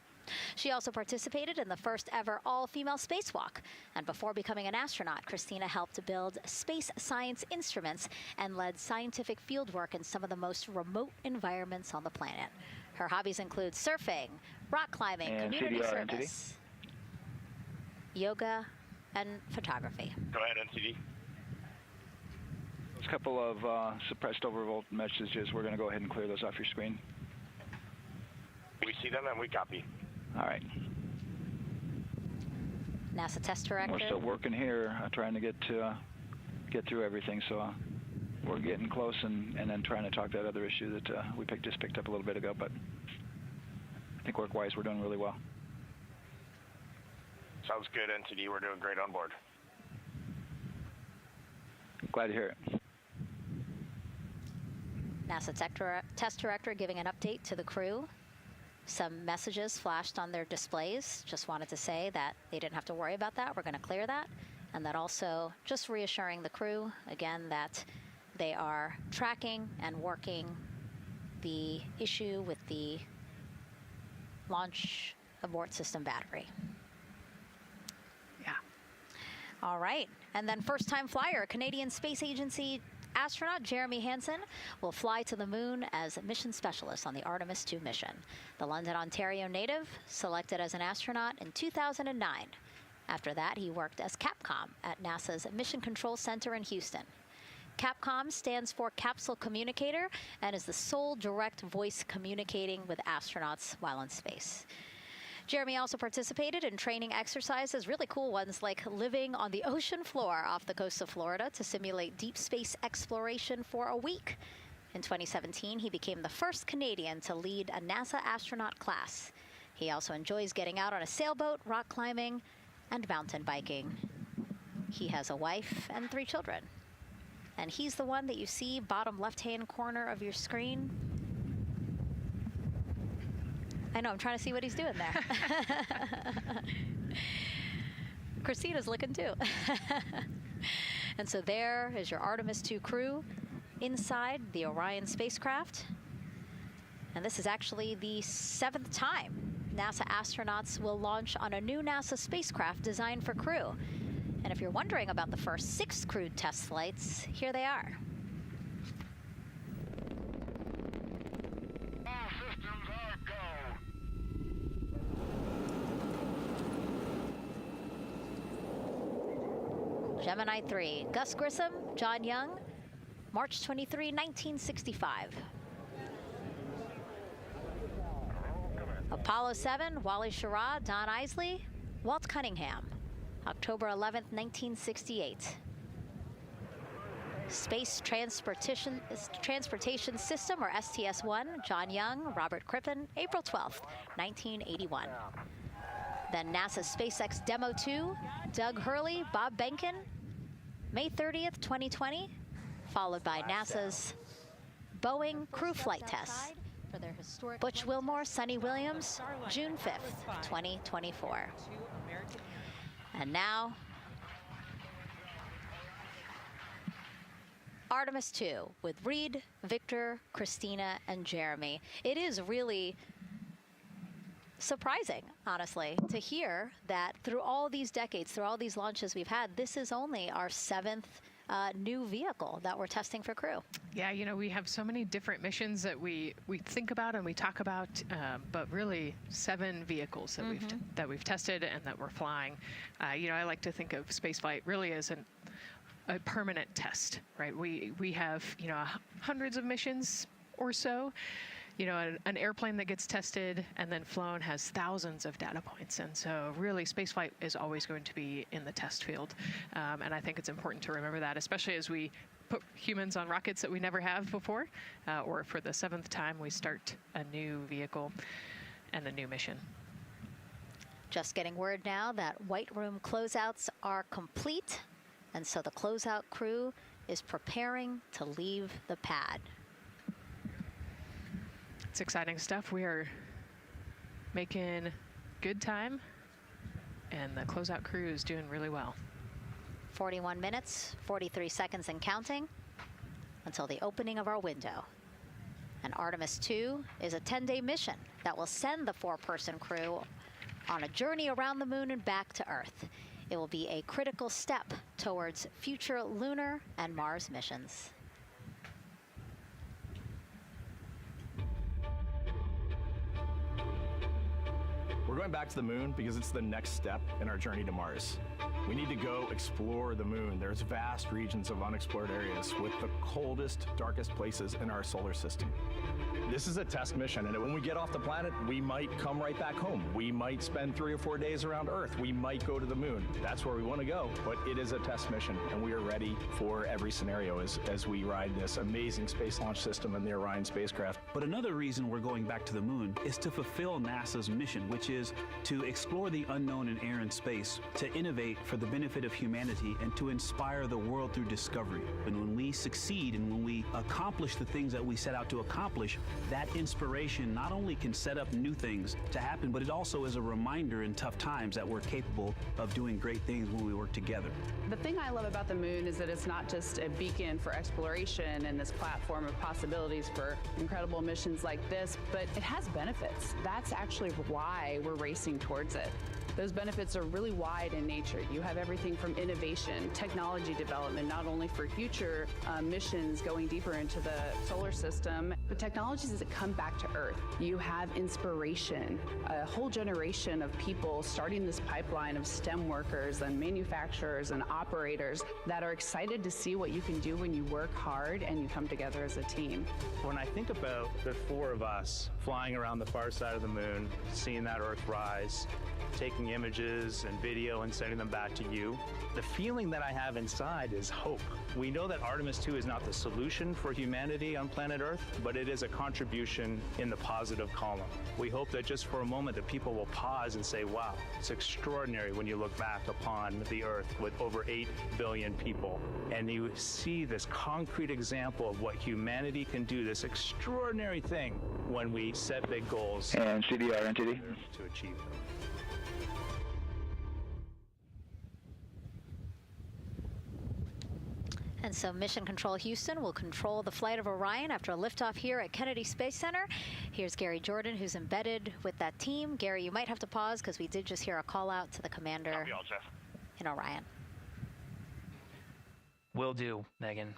She also participated in the first ever all-female spacewalk. And before becoming an astronaut, Christina helped build space science instruments and led scientific fieldwork in some of the most remote environments on the planet. Her hobbies include surfing, rock climbing,
and
community
CDR,
service, yoga, and photography.
Go ahead, NCD.
Those couple of suppressed overvolt messages, we're going to go ahead and clear those off your screen.
We see them and we copy.
All right.
NASA test director.
We're still working here, trying to get through everything. So we're getting close, and then trying to talk that other issue that we just picked up a little bit ago. But I think work-wise, we're doing really well.
Sounds good, NTD. We're doing great on board.
Glad to hear it.
NASA test director giving an update to the crew. Some messages flashed on their displays. Just wanted to say that they didn't have to worry about that. We're going to clear that. And that also just reassuring the crew, again, that they are tracking and working the issue with the launch abort system battery.
Yeah.
All right. And then first-time flyer, Canadian Space Agency astronaut Jeremy Hansen will fly to the moon as a mission specialist on the Artemis II mission. The London, Ontario native selected as an astronaut in 2009. After that, he worked as Capcom at NASA's Mission Control Center in Houston. Capcom stands for Capsule Communicator and is the sole direct voice communicating with astronauts while in space. Jeremy also participated in training exercises, really cool ones like living on the ocean floor off the coast of Florida to simulate deep space exploration for a week. In 2017, he became the first Canadian to lead a NASA astronaut class. He also enjoys getting out on a sailboat, rock climbing, and mountain biking. He has a wife and 3 children. And he's the one that you see bottom left-hand corner of your screen. I know, I'm trying to see what he's doing there. Christina's looking too. And so there is your Artemis II crew inside the Orion spacecraft. And this is actually the 7th time NASA astronauts will launch on a new NASA spacecraft designed for crew. And if you're wondering about the first 6 crewed test flights, here they are.
All systems are go.
Gemini 3, Gus Grissom, John Young, March 23, 1965. Apollo 7, Wally Schirra, Don Isley, Walt Cunningham, October 11th, 1968. Space Transportation System, or STS-1, John Young, Robert Crippen, April 12th, 1981. Then NASA's SpaceX Demo 2, Doug Hurley, Bob Behnken, May 30th, 2020, followed by NASA's Boeing crew flight test. Butch Wilmore, Sonny Williams, June 5th, 2024. And now, Artemis II with Reid, Victor, Christina, and Jeremy. It is really surprising, honestly, to hear that through all these decades, through all these launches we've had, this is only our 7th new vehicle that we're testing for crew.
Yeah, you know, we have so many different missions that we think about and we talk about, but really 7 vehicles that we've tested and that we're flying. You know, I like to think of spaceflight really as a permanent test, right? We have, you know, hundreds of missions or so. You know, an airplane that gets tested and then flown has thousands of data points. And so really spaceflight is always going to be in the test field. And I think it's important to remember that, especially as we put humans on rockets that we never have before, or for the 7th time we start a new vehicle and a new mission.
Just getting word now that White Room closeouts are complete. And so the closeout crew is preparing to leave the pad.
It's exciting stuff. We are making good time, and the closeout crew is doing really well.
41 minutes, 43 seconds and counting until the opening of our window. And Artemis II is a 10-day mission that will send the 4-person crew on a journey around the moon and back to Earth. It will be a critical step towards future lunar and Mars missions.
We're going back to the moon because it's the next step in our journey to Mars. We need to go explore the moon. There's vast regions of unexplored areas with the coldest, darkest places in our solar system. This is a test mission, and when we get off the planet, we might come right back home. We might spend 3 or 4 days around Earth. We might go to the moon. That's where we want to go, but it is a test mission, and we are ready for every scenario as we ride this amazing space launch system in the Orion spacecraft.
But another reason we're going back to the moon is to fulfill NASA's mission, which is to explore the unknown in air and space, to innovate for for the benefit of humanity and to inspire the world through discovery. And when we succeed and when we accomplish the things that we set out to accomplish, that inspiration not only can set up new things to happen, but it also is a reminder in tough times that we're capable of doing great things when we work together.
The thing I love about the moon is that it's not just a beacon for exploration and this platform of possibilities for incredible missions like this, but it has benefits. That's actually why we're racing towards it. Those benefits are really wide in nature. You have everything from innovation, technology development, not only for future missions going deeper into the solar system, but technologies that come back to Earth. You have inspiration, a whole generation of people starting this pipeline of STEM workers and manufacturers and operators that are excited to see what you can do when you work hard and you come together as a team.
When I think about the four of us flying around the far side of the moon, seeing that Earth rise, taking images and video and sending them back to you, the feeling that I have inside is hope. We know that Artemis II is not the solution for humanity on planet Earth, but it is a contribution in the positive column. We hope that just for a moment that people will pause and say, wow, it's extraordinary when you look back upon the Earth with over 8 billion people, and you see this concrete example of what humanity can do, this extraordinary thing when we set big goals
and CDR entity
to achieve them.
And so Mission Control Houston will control the flight of Orion after a liftoff here at Kennedy Space Center. Here's Gary Jordan, who's embedded with that team. Gary, you might have to pause because we did just hear a call out to the commander in Orion.
Will do, Megan.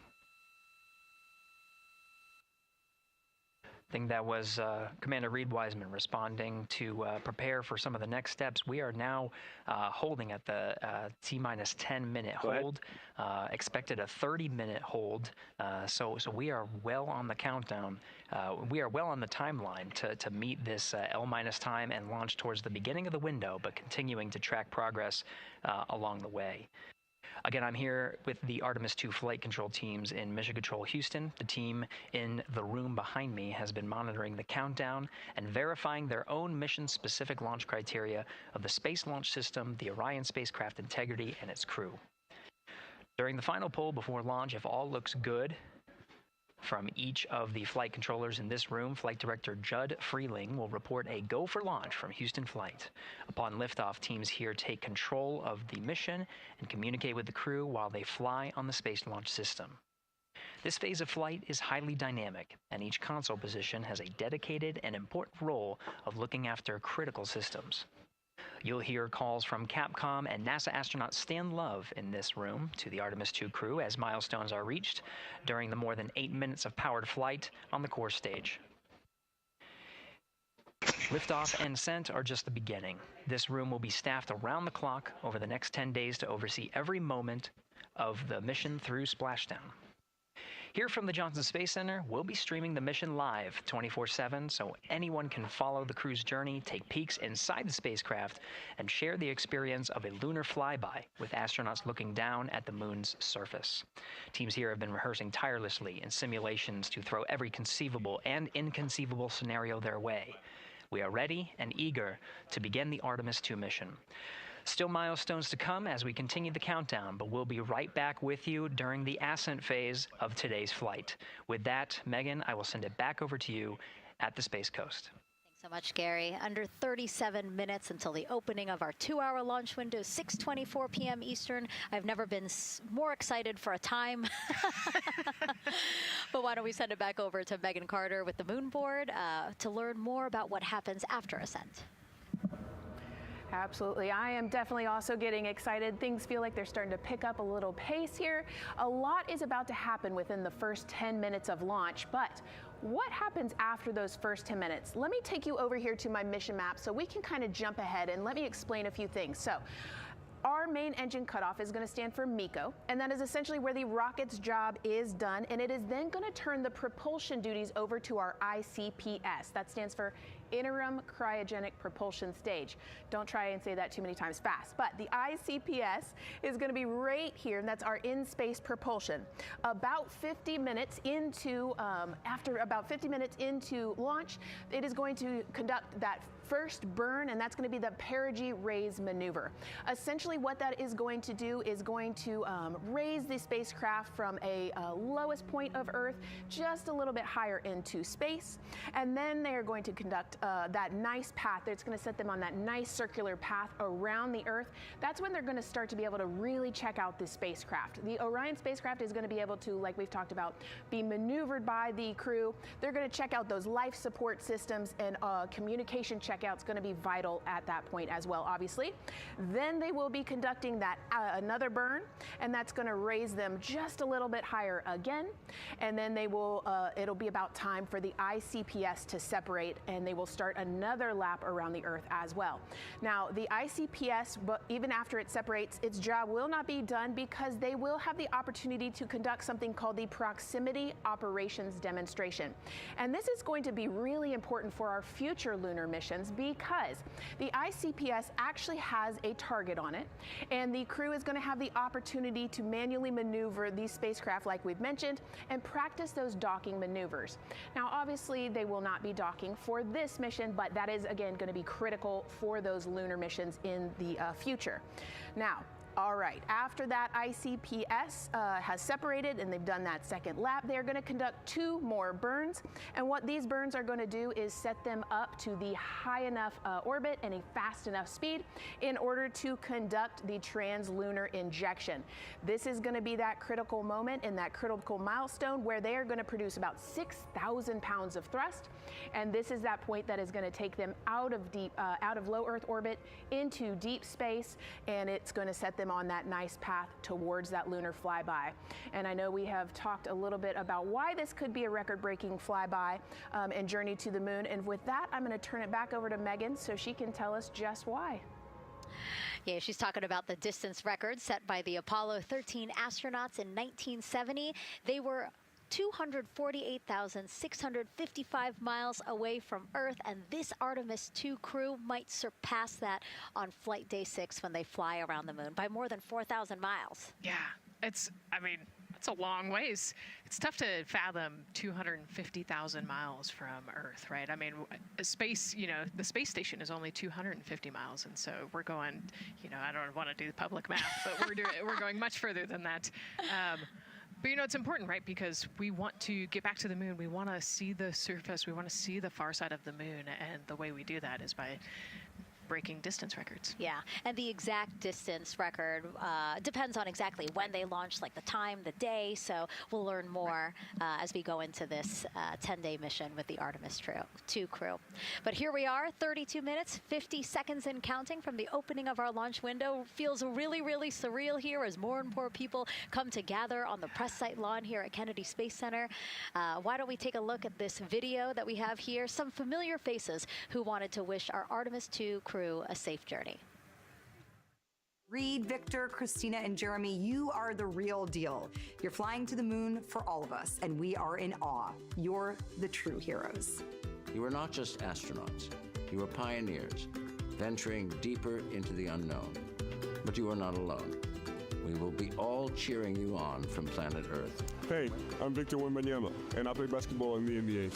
I think that was Commander Reid Wiseman responding to prepare for some of the next steps. We are now holding at the T-minus 10-minute hold. Expected a 30-minute hold. So we are well on the countdown. We are well on the timeline to meet this L-minus time and launch towards the beginning of the window, but continuing to track progress along the way. Again, I'm here with the Artemis II flight control teams in Mission Control Houston. The team in the room behind me has been monitoring the countdown and verifying their own mission-specific launch criteria of the Space Launch System, the Orion Spacecraft integrity, and its crew. During the final poll before launch, if all looks good from each of the flight controllers in this room, Flight Director Judd Freeling will report a go for launch from Houston Flight. Upon liftoff, teams here take control of the mission and communicate with the crew while they fly on the Space Launch System. This phase of flight is highly dynamic, and each console position has a dedicated and important role of looking after critical systems. You'll hear calls from Capcom and NASA astronaut Stan Love in this room to the Artemis II crew as milestones are reached during the more than 8 minutes of powered flight on the core stage. Liftoff and ascent are just the beginning. This room will be staffed around the clock over the next 10 days to oversee every moment of the mission through splashdown. Here from the Johnson Space Center, we'll be streaming the mission live 24/7 so anyone can follow the crew's journey, take peeks inside the spacecraft, and share the experience of a lunar flyby with astronauts looking down at the moon's surface. Teams here have been rehearsing tirelessly in simulations to throw every conceivable and inconceivable scenario their way. We are ready and eager to begin the Artemis II mission. Still milestones to come as we continue the countdown, but we'll be right back with you during the ascent phase of today's flight. With that, Megan, I will send it back over to you at the Space Coast.
Thanks so much, Gary. Under 37 minutes until the opening of our 2-hour launch window, 6:24 p.m. Eastern. I've never been more excited for a time. But why don't we send it back over to Megan Carter with the Moon Board to learn more about what happens after ascent.
Absolutely. I am definitely also getting excited. Things feel like they're starting to pick up a little pace here. A lot is about to happen within the first 10 minutes of launch, but what happens after those first 10 minutes? Let me take you over here to my mission map so we can kind of jump ahead and let me explain a few things. So, our main engine cutoff is going to stand for MECO, and that is essentially where the rocket's job is done, and it is then going to turn the propulsion duties over to our ICPS. That stands for interim cryogenic propulsion stage. Don't try and say that too many times fast, but the ICPS is going to be right here, and that's our in-space propulsion. About 50 minutes into, after about 50 minutes into launch, it is going to conduct that first burn, and that's going to be the perigee raise maneuver. Essentially what that is going to do is going to raise the spacecraft from a lowest point of Earth just a little bit higher into space, and then they are going to conduct that nice path that's going to set them on that nice circular path around the Earth. That's when they're going to start to be able to really check out the spacecraft. The Orion spacecraft is going to be able to, like we've talked about, be maneuvered by the crew. They're going to check out those life support systems, and communication checkout's going to be vital at that point as well, obviously. Then they will be conducting that another burn, and that's going to raise them just a little bit higher again. And then they will, it'll be about time for the ICPS to separate, and they will start another lap around the Earth as well. Now, the ICPS, but even after it separates, its job will not be done, because they will have the opportunity to conduct something called the proximity operations demonstration. And this is going to be really important for our future lunar missions, because the ICPS actually has a target on it, and the crew is going to have the opportunity to manually maneuver these spacecraft, like we've mentioned, and practice those docking maneuvers. Now, obviously, they will not be docking for this mission, but that is, again, going to be critical for those lunar missions in the future. Now, all right, after that ICPS has separated and they've done that second lap, they're going to conduct 2 more burns. And what these burns are going to do is set them up to the high enough orbit and a fast enough speed in order to conduct the translunar injection. This is going to be that critical moment and that critical milestone where they are going to produce about 6,000 pounds of thrust. And this is that point that is going to take them out of low Earth orbit into deep space, and it's going to set them on that nice path towards that lunar flyby. And I know we have talked a little bit about why this could be a record-breaking flyby and journey to the moon. And with that, I'm going to turn it back over to Megan so she can tell us just why.
Yeah, she's talking about the distance record set by the Apollo 13 astronauts in 1970. They were 248,655 miles away from Earth, and this Artemis II crew might surpass that on flight day 6 when they fly around the moon by more than 4,000 miles.
Yeah, it's a long ways. It's tough to fathom 250,000 miles from Earth, right? I mean, space, the space station is only 250 miles, and so we're going, I don't want to do the public math, but we're going much further than that. But it's important, right? Because we want to get back to the moon. We want to see the surface. We want to see the far side of the moon. And the way we do that is by breaking distance records.
Yeah, and the exact distance record depends on exactly when they launch, like the time, the day. So we'll learn more as we go into this 10-day mission with the Artemis II crew. But here we are, 32 minutes, 50 seconds and counting from the opening of our launch window. Feels really, really surreal here as more and more people come to gather on the press site lawn here at Kennedy Space Center. Why don't we take a look at this video that we have here? Some familiar faces who wanted to wish our Artemis II crew a safe journey.
Reid, Victor, Christina, and Jeremy, you are the real deal. You're flying to the moon for all of us, and we are in awe. You're the true heroes.
You are not just astronauts. You are pioneers, venturing deeper into the unknown. But you are not alone. We will be all cheering you on from planet Earth.
Hey, I'm Victor Wembanyama, and I play basketball in the NBA.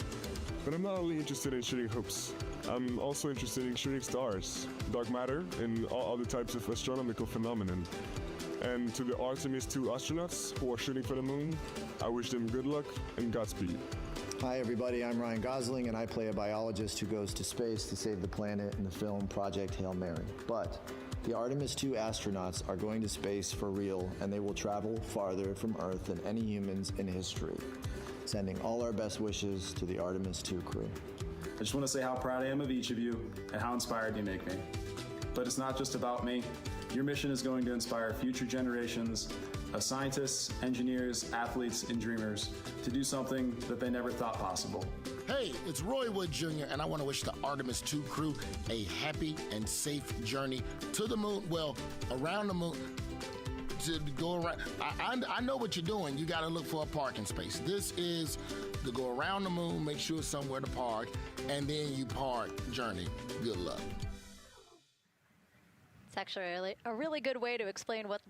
But I'm not only interested in shooting hoops. I'm also interested in shooting stars, dark matter, and all other types of astronomical phenomenon. And to the Artemis II astronauts who are shooting for the moon, I wish them good luck and Godspeed.
Hi everybody, I'm Ryan Gosling, and I play a biologist who goes to space to save the planet in the film Project Hail Mary. But the Artemis II astronauts are going to space for real, and they will travel farther from Earth than any humans in history. Sending all our best wishes to the Artemis II crew.
I just want to say how proud I am of each of you and how inspired you make me. But it's not just about me. Your mission is going to inspire future generations of scientists, engineers, athletes, and dreamers to do something that they never thought possible.
Hey, it's Roy Wood Jr., and I want to wish the Artemis II crew a happy and safe journey to the moon, well, around the moon. to go around. I know what you're doing. You got to look for a parking space. This is to go around the moon, make sure somewhere to park, and then you park journey. Good luck.
It's actually a really good way to explain what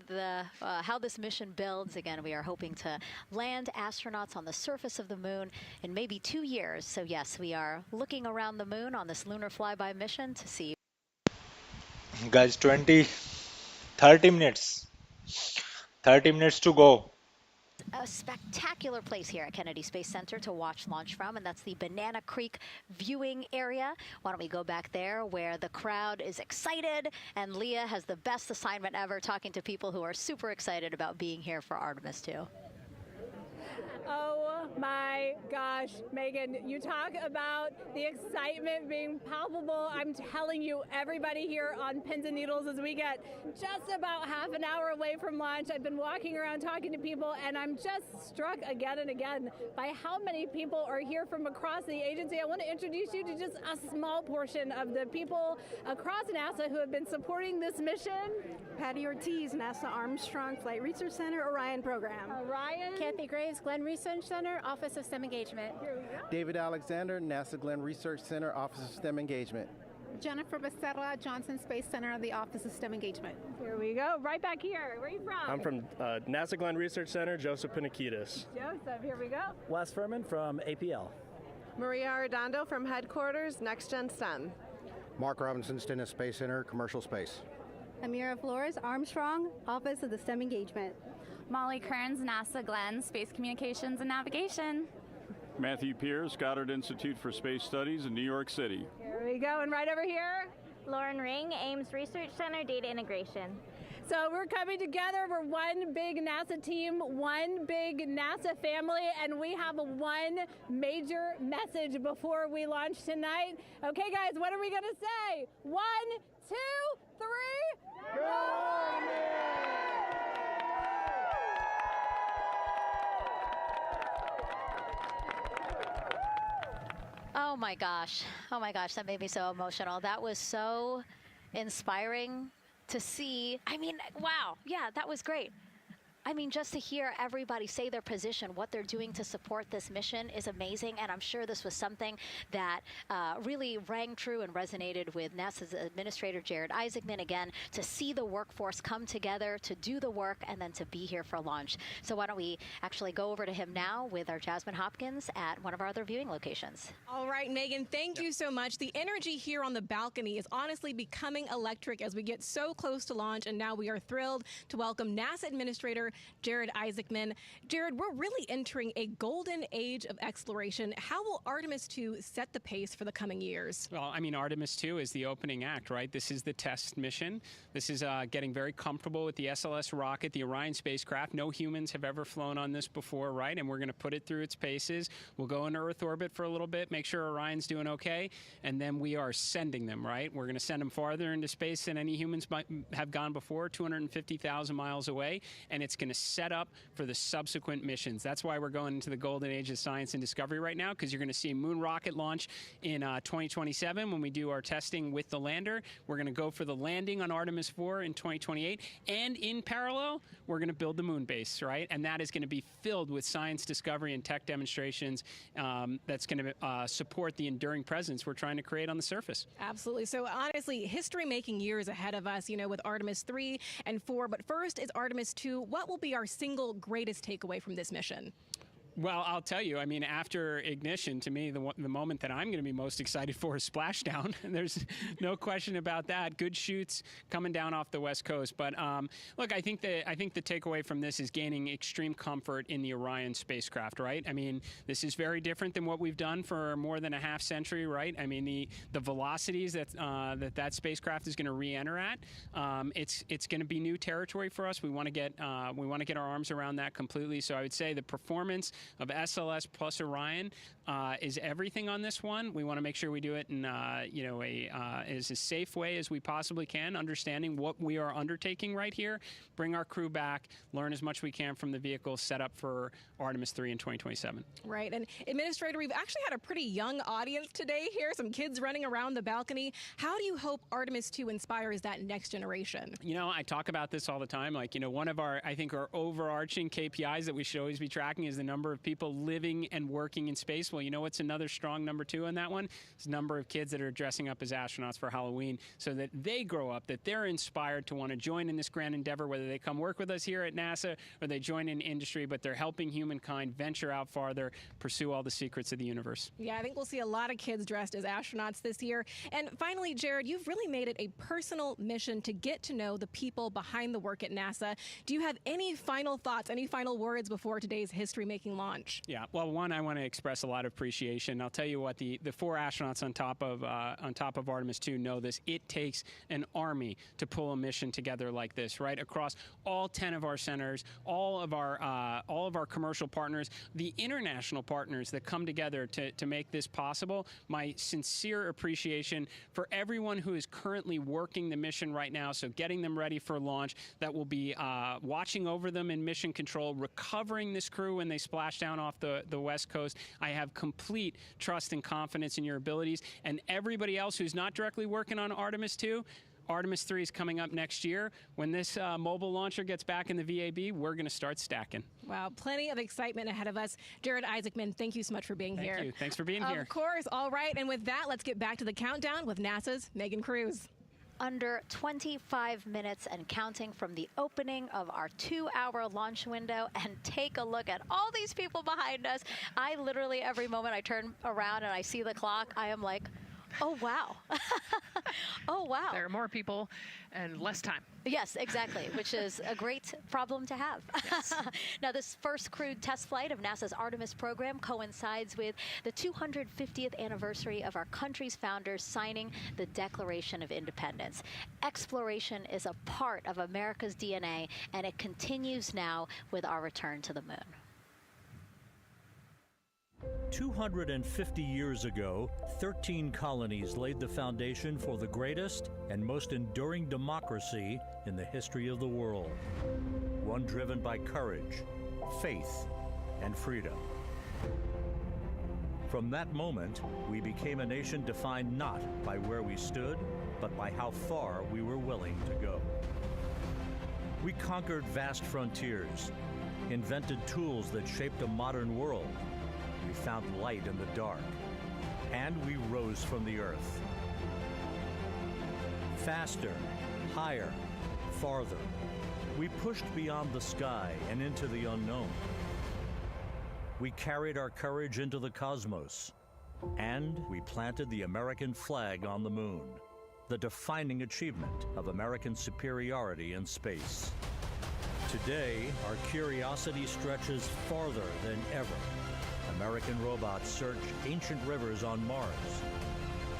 how this mission builds. Again, we are hoping to land astronauts on the surface of the moon in maybe 2 years. So yes, we are looking around the moon on this lunar flyby mission to see.
Guys, 30 minutes. 30 minutes to go.
A spectacular place here at Kennedy Space Center to watch launch from, and that's the Banana Creek viewing area. Why don't we go back there where the crowd is excited, and Leah has the best assignment ever, talking to people who are super excited about being here for Artemis II.
Oh my gosh, Megan, you talk about the excitement being palpable. I'm telling you, everybody here on pins and needles as we get just about half an hour away from launch. I've been walking around talking to people, and I'm just struck again and again by how many people are here from across the agency. I want to introduce you to just a small portion of the people across NASA who have been supporting this mission.
Patty Ortiz, NASA Armstrong Flight Research Center, Orion Program.
Orion.
Kathy Graves, Glenn Research Center, Office of STEM Engagement.
Here we go.
David Alexander, NASA Glenn Research Center, Office of STEM Engagement.
Jennifer Becerra, Johnson Space Center, the Office of STEM Engagement.
Here we go. Right back here. Where are you from?
I'm from NASA Glenn Research Center, Joseph Panakitis.
Joseph, here we go.
Wes Furman from APL.
Maria Arredondo from Headquarters, Next Gen STEM.
Mark Robinson, Stennis Space Center, Commercial Space.
Amira Flores, Armstrong, Office of the STEM Engagement.
Molly Kearns, NASA Glenn, Space Communications and Navigation.
Matthew Pierce, Goddard Institute for Space Studies in New York City.
Here we go, and right over here.
Lauren Ring, Ames Research Center, Data Integration.
So we're coming together. We're one big NASA team, one big NASA family, and we have one major message before we launch tonight. Okay, guys, what are we going to say? 1, 2, 3.
Oh my gosh. Oh my gosh, that made me so emotional. That was so inspiring to see. I mean, wow. Yeah, that was great. I mean, just to hear everybody say their position, what they're doing to support this mission is amazing. And I'm sure this was something that really rang true and resonated with NASA's Administrator Jared Isaacman, again, to see the workforce come together to do the work and then to be here for launch. So why don't we actually go over to him now with our Jasmine Hopkins at one of our other viewing locations.
All right, Megan, thank you so much. The energy here on the balcony is honestly becoming electric as we get so close to launch, and now we are thrilled to welcome NASA Administrator Jared Isaacman. Jared, we're really entering a golden age of exploration. How will Artemis II set the pace for the coming years?
Well, I mean, Artemis II is the opening act, right? This is the test mission. This is getting very comfortable with the SLS rocket, the Orion spacecraft. No humans have ever flown on this before, right? And we're going to put it through its paces. We'll go into Earth orbit for a little bit, make sure Orion's doing okay, and then we are sending them, right? We're going to send them farther into space than any humans might have gone before, 250,000 miles away, and it's going to set up for the subsequent missions. That's why we're going into the golden age of science and discovery right now, because you're going to see a moon rocket launch in 2027 when we do our testing with the lander. We're going to go for the landing on Artemis IV in 2028, and in parallel, we're going to build the moon base, right? And that is going to be filled with science discovery and tech demonstrations that's going to support the enduring presence we're trying to create on the surface.
Absolutely. So honestly, history-making years ahead of us, you know, with Artemis 3 and 4. But first is Artemis 2. What will be our single greatest takeaway from this mission?
Well, I'll tell you, I mean, after ignition, to me, the moment that I'm going to be most excited for is splashdown. There's no question about that. Good shoots coming down off the West Coast. But look, I think the takeaway from this is gaining extreme comfort in the Orion spacecraft, right? I mean, this is very different than what we've done for more than a half century, right? I mean, the velocities that spacecraft is going to re-enter at, it's going to be new territory for us. We want to get our arms around that completely. So I would say the performance of SLS plus Orion is everything on this one. We want to make sure we do it in as a safe way as we possibly can, understanding what we are undertaking right here, bring our crew back, learn as much we can from the vehicle, set up for Artemis 3 in 2027.
Right, and Administrator, we've actually had a pretty young audience today here, some kids running around the balcony. How do you hope Artemis 2 inspires that next generation?
You know, I talk about this all the time. Like, one of our overarching KPIs that we should always be tracking is the number of people living and working in space. Well, you know what's another strong number 2 on that one? It's the number of kids that are dressing up as astronauts for Halloween, so that they grow up, that they're inspired to want to join in this grand endeavor, whether they come work with us here at NASA or they join in industry, but they're helping humankind venture out farther, pursue all the secrets of the universe.
Yeah, I think we'll see a lot of kids dressed as astronauts this year. And finally, Jared, you've really made it a personal mission to get to know the people behind the work at NASA. Do you have any final thoughts, any final words before today's history-making launch?
Yeah, well, one, I want to express a lot of appreciation. I'll tell you what, the 4 astronauts on top of Artemis 2 know this. It takes an army to pull a mission together like this, right? Across all 10 of our centers, all of our commercial partners, the international partners that come together to make this possible. My sincere appreciation for everyone who is currently working the mission right now, so getting them ready for launch, that will be watching over them in mission control, recovering this crew when they splash down off the West Coast. I have complete trust and confidence in your abilities, and everybody else who's not directly working on Artemis 2, Artemis 3 is coming up next year. When this mobile launcher gets back in the VAB, we're going to start stacking.
Wow, plenty of excitement ahead of us. Jared Isaacman, thank you so much for being here.
Thank you. Thanks for being here.
Of course. All right. And with that, let's get back to the countdown with NASA's Megan Cruz.
Under 25 minutes and counting from the opening of our 2-hour launch window, and take a look at all these people behind us. I literally, every moment I turn around and I see the clock, I am like, oh, wow. Oh, wow.
There are more people and less time.
Yes, exactly, which is a great problem to have. Yes. Now, this first crewed test flight of NASA's Artemis program coincides with the 250th anniversary of our country's founders signing the Declaration of Independence. Exploration is a part of America's DNA, and it continues now with our return to the moon.
250 years ago, 13 colonies laid the foundation for the greatest and most enduring democracy in the history of the world. One driven by courage, faith, and freedom. From that moment, we became a nation defined not by where we stood, but by how far we were willing to go. We conquered vast frontiers, invented tools that shaped a modern world. We found light in the dark, and we rose from the earth. Faster, higher, farther. We pushed beyond the sky and into the unknown. We carried our courage into the cosmos, and we planted the American flag on the moon, the defining achievement of American superiority in space. Today, our curiosity stretches farther than ever. American robots search ancient rivers on Mars.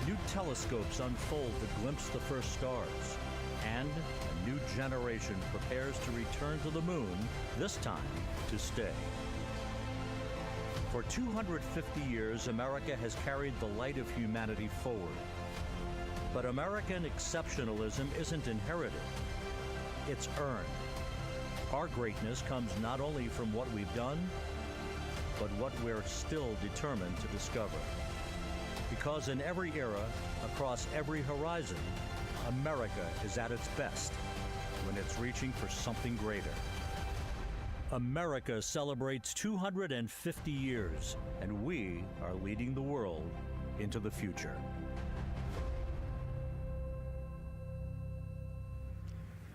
New telescopes unfold to glimpse the first stars. And a new generation prepares to return to the moon, this time to stay. For 250 years, America has carried the light of humanity forward. But American exceptionalism isn't inherited, it's earned. Our greatness comes not only from what we've done, but what we're still determined to discover. Because in every era, across every horizon, America is at its best when it's reaching for something greater. America celebrates 250 years, and we are leading the world into the future.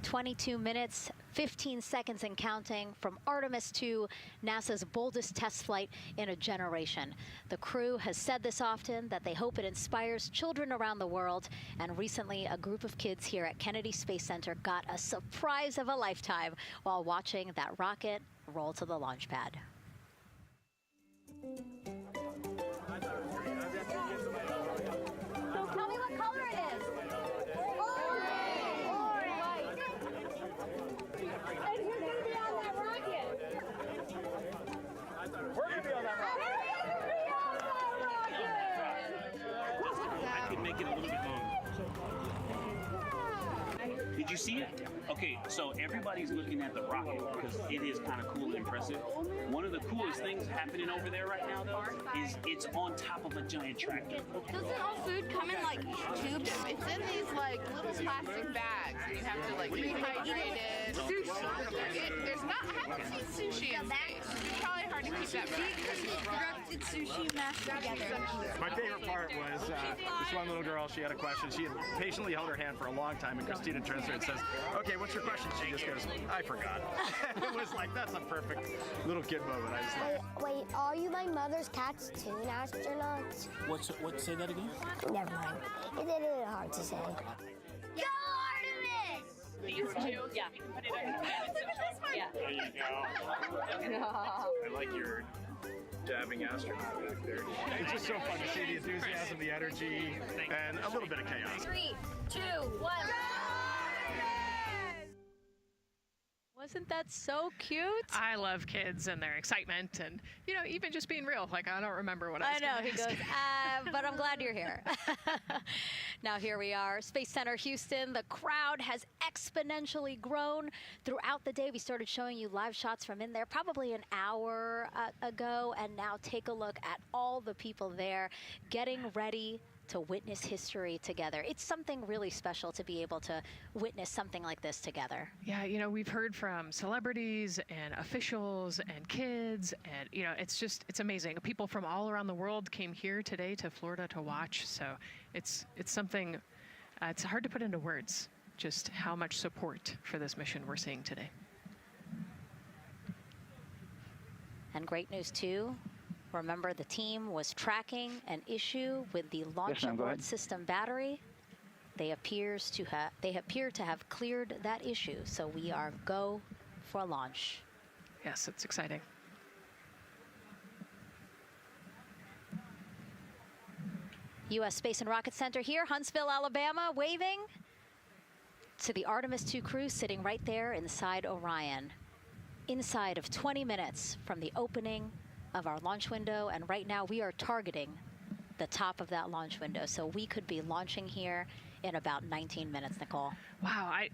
22 minutes, 15 seconds and counting from Artemis II, NASA's boldest test flight in a generation. The crew has said this often, that they hope it inspires children around the world. And recently, a group of kids here at Kennedy Space Center got a surprise of a lifetime while watching that rocket roll to the launch pad.
So tell me what color it is. And who's going to be on that rocket?
We're going to
make it a little bit longer. Did you see it? Okay, so everybody's looking at the rocket because it is kind of cool and impressive. One of the coolest things happening over there right now, though, is it's on top of a giant tractor.
Doesn't all food come in like tubes? It's in these like little plastic bags. You have to like rehydrate it. Sushi. There's not. I haven't seen sushi in space. It's probably hard to keep that back. Did sushi mashed together.
My favorite part was this one little girl. She had a question. She had patiently held her hand for a long time, and Christina turns to her and says, "Okay, what's your question?" She just goes, "I forgot." It was like, that's a perfect little kid moment. I just
Wait, are you my mother's cats too, astronauts?
What? Say that again?
Never mind. It is really hard to say.
Go Artemis!
These two? Yeah. Put it on. Yeah.
There you go. I like your dabbing astronaut back there.
It's just so fun to see the enthusiasm, the energy, and a little bit of chaos.
3, 2, 1.
Wasn't that so cute?
I love kids and their excitement and, you know, even just being real. Like, I don't remember what I was
I know,
gonna
he
ask.
goes, but I'm glad you're here. Now here we are, Space Center Houston. The crowd has exponentially grown throughout the day. We started showing you live shots from in there probably an hour ago, and now take a look at all the people there getting ready to witness history together. It's something really special to be able to witness something like this together.
Yeah, you know, we've heard from celebrities and officials and kids, and, you know, it's amazing. People from all around the world came here today to Florida to watch, so it's something, it's hard to put into words, just how much support for this mission we're seeing today. And
great news, too. Remember, the team was tracking an issue with the launch abort system battery. They appear to have cleared that issue, so we are go for launch.
Yes, it's exciting.
U.S. Space and Rocket Center here, Huntsville, Alabama, waving to the Artemis II crew sitting right there inside Orion. Inside of 20 minutes from the opening of our launch window, and right now we are targeting the top of that launch window, so we could be launching here in about 19 minutes, Nicole.
Wow, I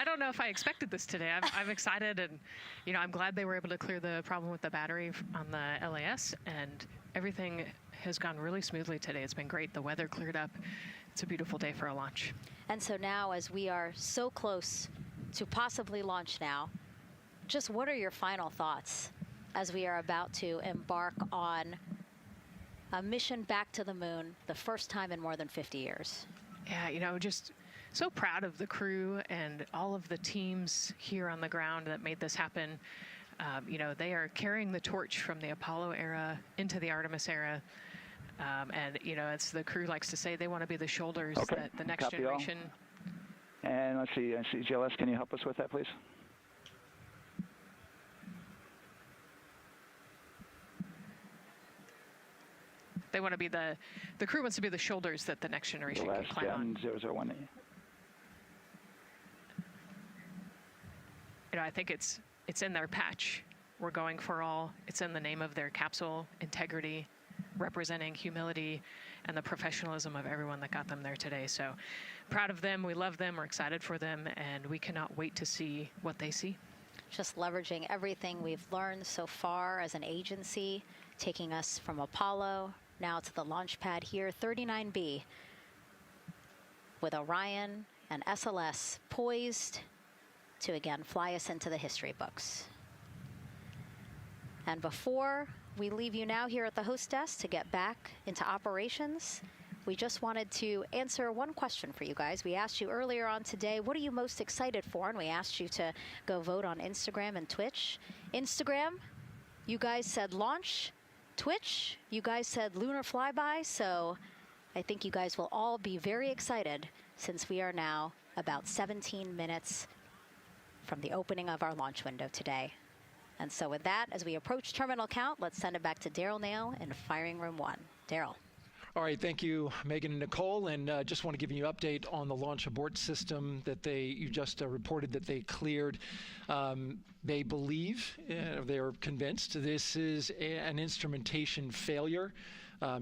don't know if I expected this today. I'm excited, and, you know, I'm glad they were able to clear the problem with the battery on the LAS, and everything has gone really smoothly today. It's been great. The weather cleared up. It's a beautiful day for a launch.
And so now, as we are so close to possibly launch now, just what are your final thoughts as we are about to embark on a mission back to the moon, the first time in more than 50 years?
Yeah, you know, just so proud of the crew and all of the teams here on the ground that made this happen. You know, they are carrying the torch from the Apollo era into the Artemis era. And, you know, as the crew likes to say, they want to be the shoulders that the next generation.
And let's see, GLS, can you help us with that, please?
They want to be the crew wants to be the shoulders that the next generation can climb on.
001.
You know, I think it's in their patch. We're going for all. It's in the name of their capsule, integrity, representing humility and the professionalism of everyone that got them there today. So proud of them. We love them. We're excited for them, and we cannot wait to see what they see.
Just leveraging everything we've learned so far as an agency, taking us from Apollo now to the launch pad here, 39B, with Orion and SLS poised to again fly us into the history books. And before we leave you now here at the host desk to get back into operations, we just wanted to answer one question for you guys. We asked you earlier on today, what are you most excited for? And we asked you to go vote on Instagram and Twitch. Instagram, you guys said launch. Twitch, you guys said lunar flyby. So I think you guys will all be very excited since we are now about 17 minutes from the opening of our launch window today. And so with that, as we approach terminal count, let's send it back to Daryl Nail in Firing Room 1. Daryl.
All right, thank you, Megan and Nicole, and just want to give you an update on the launch abort system that you just reported that they cleared. They believe, they're convinced, this is an instrumentation failure.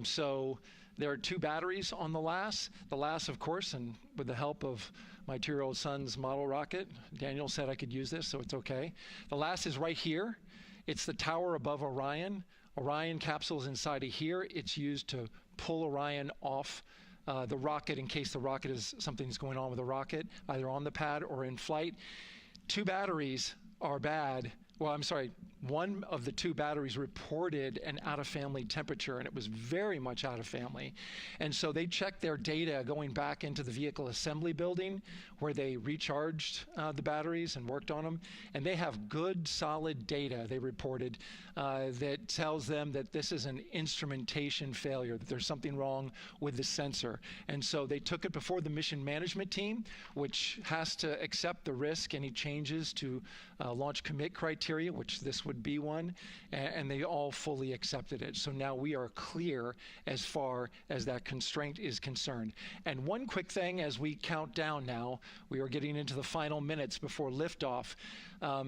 So There are 2 batteries on the LAS. The LAS, of course, and with the help of my 2-year-old son's model rocket, Daniel said I could use this, so it's okay. The LAS is right here. It's the tower above Orion. Orion capsule is inside of here. It's used to pull Orion off the rocket in case the rocket is something's going on with the rocket, either on the pad or in flight. 2 batteries are bad. Well, I'm sorry, one of the 2 batteries reported an out-of-family temperature, and it was very much out of family. And so they checked their data going back into the vehicle assembly building where they recharged the batteries and worked on them. And they have good, solid data, they reported, that tells them that this is an instrumentation failure, that there's something wrong with the sensor. And so they took it before the mission management team, which has to accept the risk, any changes to launch commit criteria, which this would be one, and they all fully accepted it. So now we are clear as far as that constraint is concerned. And one quick thing as we count down now, we are getting into the final minutes before liftoff.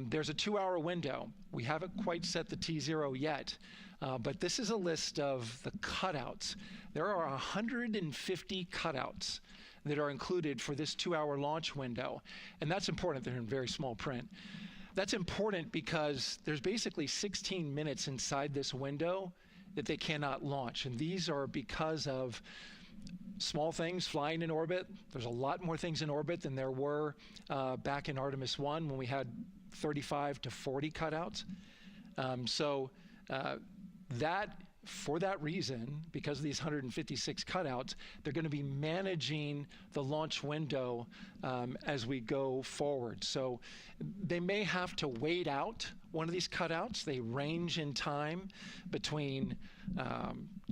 There's a 2-hour window. We haven't quite set the T0 yet, but this is a list of the cutouts. There are 150 cutouts that are included for this 2-hour launch window, and that's important. They're in very small print. That's important because there's basically 16 minutes inside this window that they cannot launch. And these are because of small things flying in orbit. There's a lot more things in orbit than there were back in Artemis I when we had 35 to 40 cutouts. For that reason, because of these 156 cutouts, they're going to be managing the launch window as we go forward. So they may have to wait out one of these cutouts. They range in time between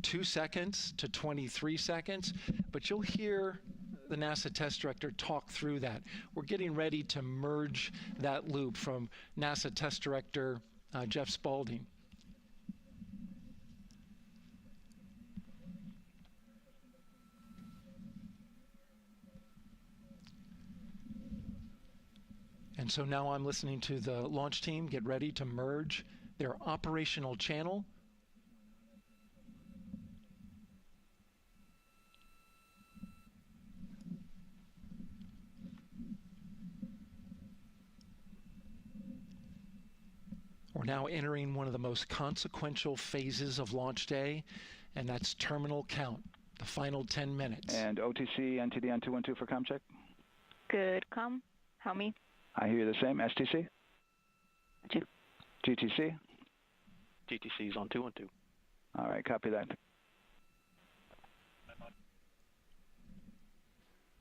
2 seconds to 23 seconds, but you'll hear the NASA test director talk through that. We're getting ready to merge that loop from NASA test director Jeff Spaulding. And so now I'm listening to the launch team get ready to merge their operational channel. We're now entering one of the most consequential phases of launch day, and that's terminal count, the final 10 minutes.
And OTC, NTD on 212 for comm check.
Good comm. Help me.
I hear the same. STC?
2.
GTC?
GTC is on 212.
All right, copy that.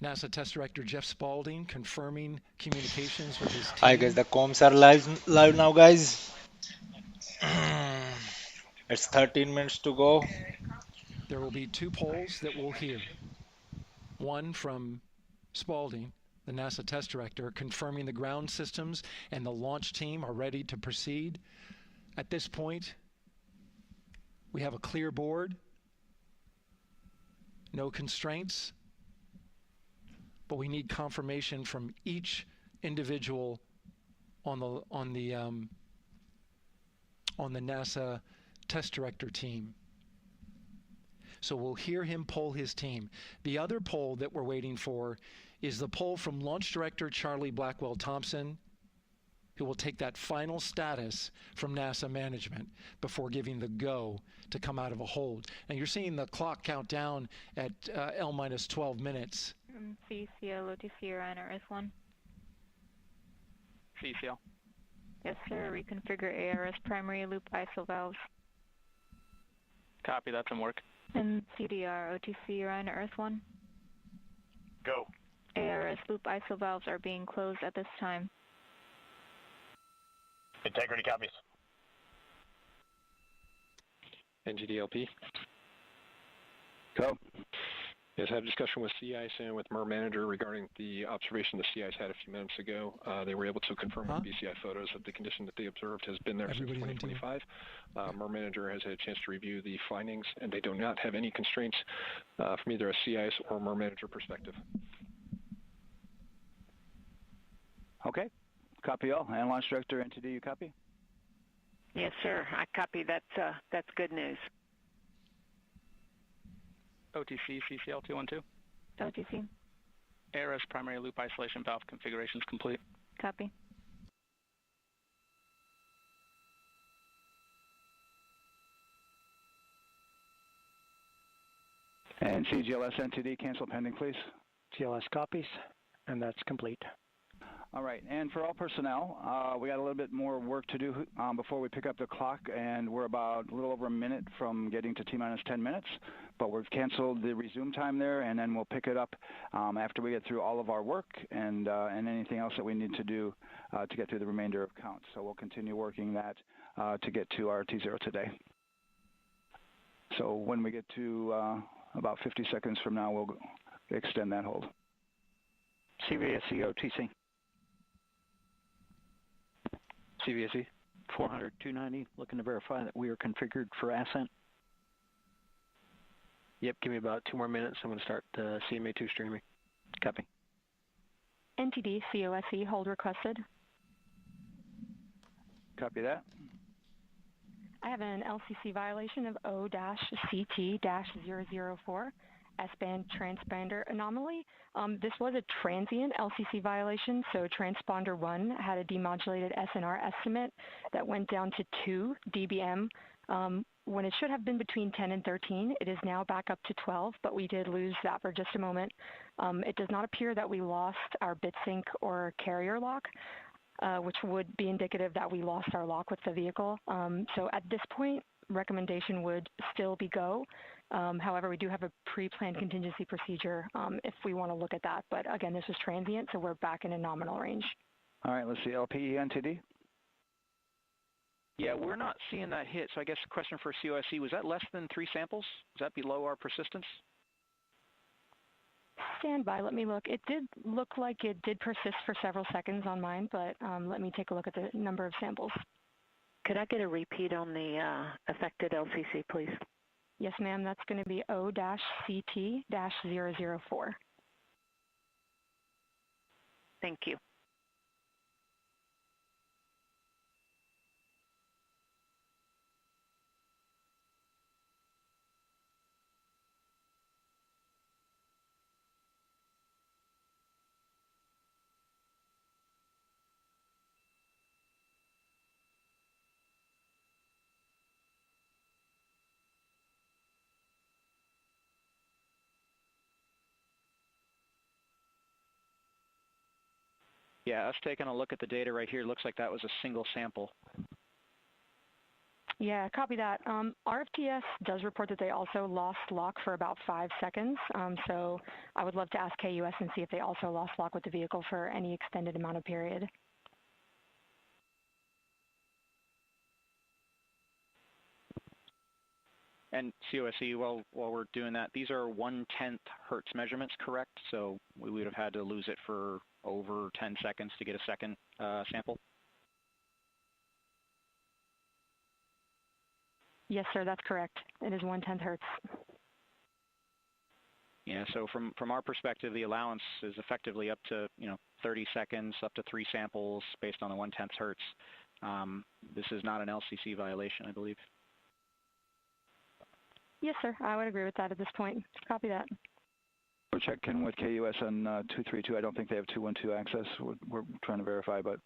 NASA Test Director Jeff Spaulding confirming communications with his team.
Hi guys, the comms are live now, guys. It's 13 minutes to go.
There will be 2 polls that we'll hear. One from Spaulding, the NASA Test Director, confirming the ground systems and the launch team are ready to proceed. At this point, we have a clear board, no constraints, but we need confirmation from each individual on the NASA Test Director team. So we'll hear him poll his team. The other poll that we're waiting for is the poll from Launch Director Charlie Blackwell Thompson, who will take that final status from NASA management before giving the go to come out of a hold. And you're seeing the clock count down at L-12 minutes.
CCL, OTC, Orion, RS1.
CCL.
Yes, sir. Reconfigure ARS primary loop ISO valves.
Copy, that's in work.
And CDR, OTC, Orion, RS1.
Go.
ARS loop ISO valves are being closed at this time.
Integrity copies.
NGDLP.
Go.
Yes, I had a discussion with Sea Ice and with MER Manager regarding the observation the Sea Ice had a few minutes ago. They were able to confirm with BCI photos that the condition that they observed has been there since 2025. MER Manager has had a chance to review the findings, and they do not have any constraints from either a Sea Ice or MER Manager perspective.
Okay. Copy all. And Launch Director, NTD, you copy?
Yes, sir. I copy. That's good news.
OTC CCL 212.
OTC.
ARS primary loop isolation valve configuration is complete.
Copy.
And CGLS NTD, cancel pending, please.
GLS copies, and that's complete.
All right, and for all personnel, we got a little bit more work to do before we pick up the clock, and we're about a little over a minute from getting to T-minus 10 minutes, but we've canceled the resume time there, and then we'll pick it up after we get through all of our work and anything else that we need to do to get through the remainder of counts. So we'll continue working that to get to our T0 today. So when we get to about 50 seconds from now, we'll extend that hold.
CVSE OTC.
CVSE 400-290, looking to verify that we are configured for ascent. Yep, give me about 2 more minutes. I'm going to start CMA2 streaming. Copy.
NTD COSE hold requested.
Copy that.
I have an LCC violation of O-CT-004, S-band transponder anomaly. This was a transient LCC violation, so transponder 1 had a demodulated SNR estimate that went down to 2 dBm when it should have been between 10 and 13. It is now back up to 12, but we did lose that for just a moment. It does not appear that we lost our bit sync or carrier lock, which would be indicative that we lost our lock with the vehicle. So at this point, recommendation would still be go. However, we do have a pre-planned contingency procedure if we want to look at that. But again, this was transient, so we're back in a nominal range.
All right, let's see, LPE NTD.
Yeah, we're not seeing that hit, so I guess the question for COSE, was that less than 3 samples? Is that below our persistence?
Stand by, let me look. It did look like it did persist for several seconds on mine, but let me take a look at the number of samples.
Could I get a repeat on the affected LCC, please?
Yes, ma'am, that's going to be O-CT-004.
Thank you.
Yeah, us taking a look at the data right here, looks like that was a single sample.
Yeah, copy that. RFTS does report that they also lost lock for about 5 seconds. So I would love to ask KUS and see if they also lost lock with the vehicle for any extended amount of period.
And COSE, while we're doing that, these are 1/10 hertz measurements, correct? So we would have had to lose it for over 10 seconds to get a second sample?
Yes, sir, that's correct. It is 1/10 hertz.
Yeah, so from our perspective, the allowance is effectively up to 30 seconds, up to 3 samples based on the 1/10 hertz. This is not an LCC violation, I believe.
Yes, sir, I would agree with that at this point. Copy that.
We're checking with KUS on 232. I don't think they have 212 access. We're trying to verify, but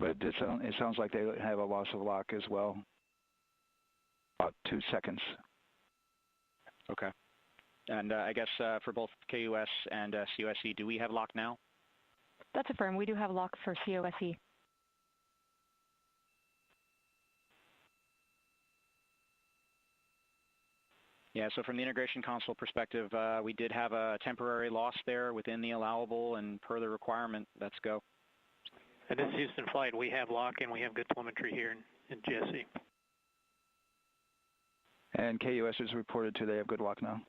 it sounds like they have a loss of lock as well. About 2 seconds.
Okay. And I guess for both KUS and COSE, do we have lock now?
That's affirmed. We do have lock for COSE.
Yeah, so from the integration console perspective, we did have a temporary loss there within the allowable, and per the requirement, let's go.
And this is Houston Flight. We have lock and we have good telemetry here in GSE.
And KUS is reported to they have good lock now.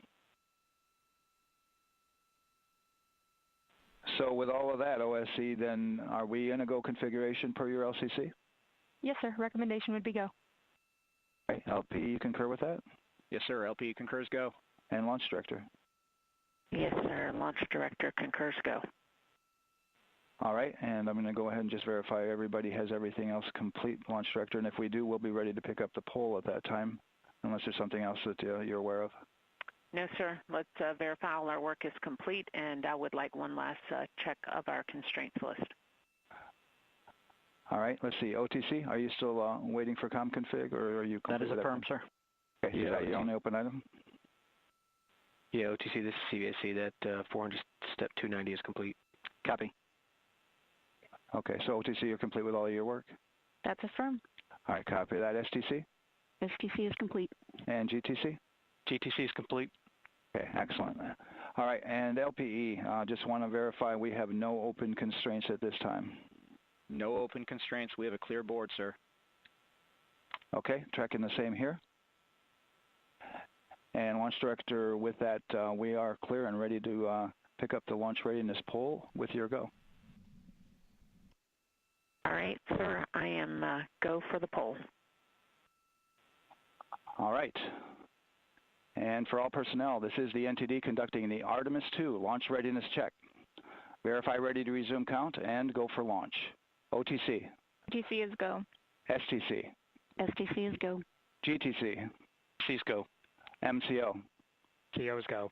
So with all of that, OSC, then are we in a go configuration per your LCC?
Yes, sir. Recommendation would be go.
Okay. LP, you concur with that?
Yes, sir. LP concurs go.
And Launch Director?
Yes, sir. Launch Director concurs go.
All right, and I'm going to go ahead and just verify everybody has everything else complete, Launch Director, and if we do, we'll be ready to pick up the pole at that time, unless there's something else that you're aware of.
No, sir. Let's verify all our work is complete, and I would like one last check of our constraints list.
All right, let's see. OTC, are you still waiting for ComConfig, or are you
That is
complete with
affirmed, sir.
Okay,
Yeah,
is that your only open item?
Yeah, OTC, this is CVSC. That 400 step 290 is complete.
Copy.
Okay, so OTC, you're complete with all of your work?
That's affirmed.
All right, copy that. STC?
STC is complete.
And GTC?
GTC is complete.
Okay, excellent. All right, and LPE, just want to verify we have no open constraints at this time.
No open constraints. We have a clear board, sir.
Okay, tracking the same here. And Launch Director, with that, we are clear and ready to pick up the launch readiness poll with your go.
All right, sir. I am go for the poll.
All right. And for all personnel, this is the NTD conducting the Artemis II launch readiness check. Verify ready to resume count and go for launch. OTC.
GTC is go.
STC.
STC is go.
GTC.
C's go.
MCO.
CO's go.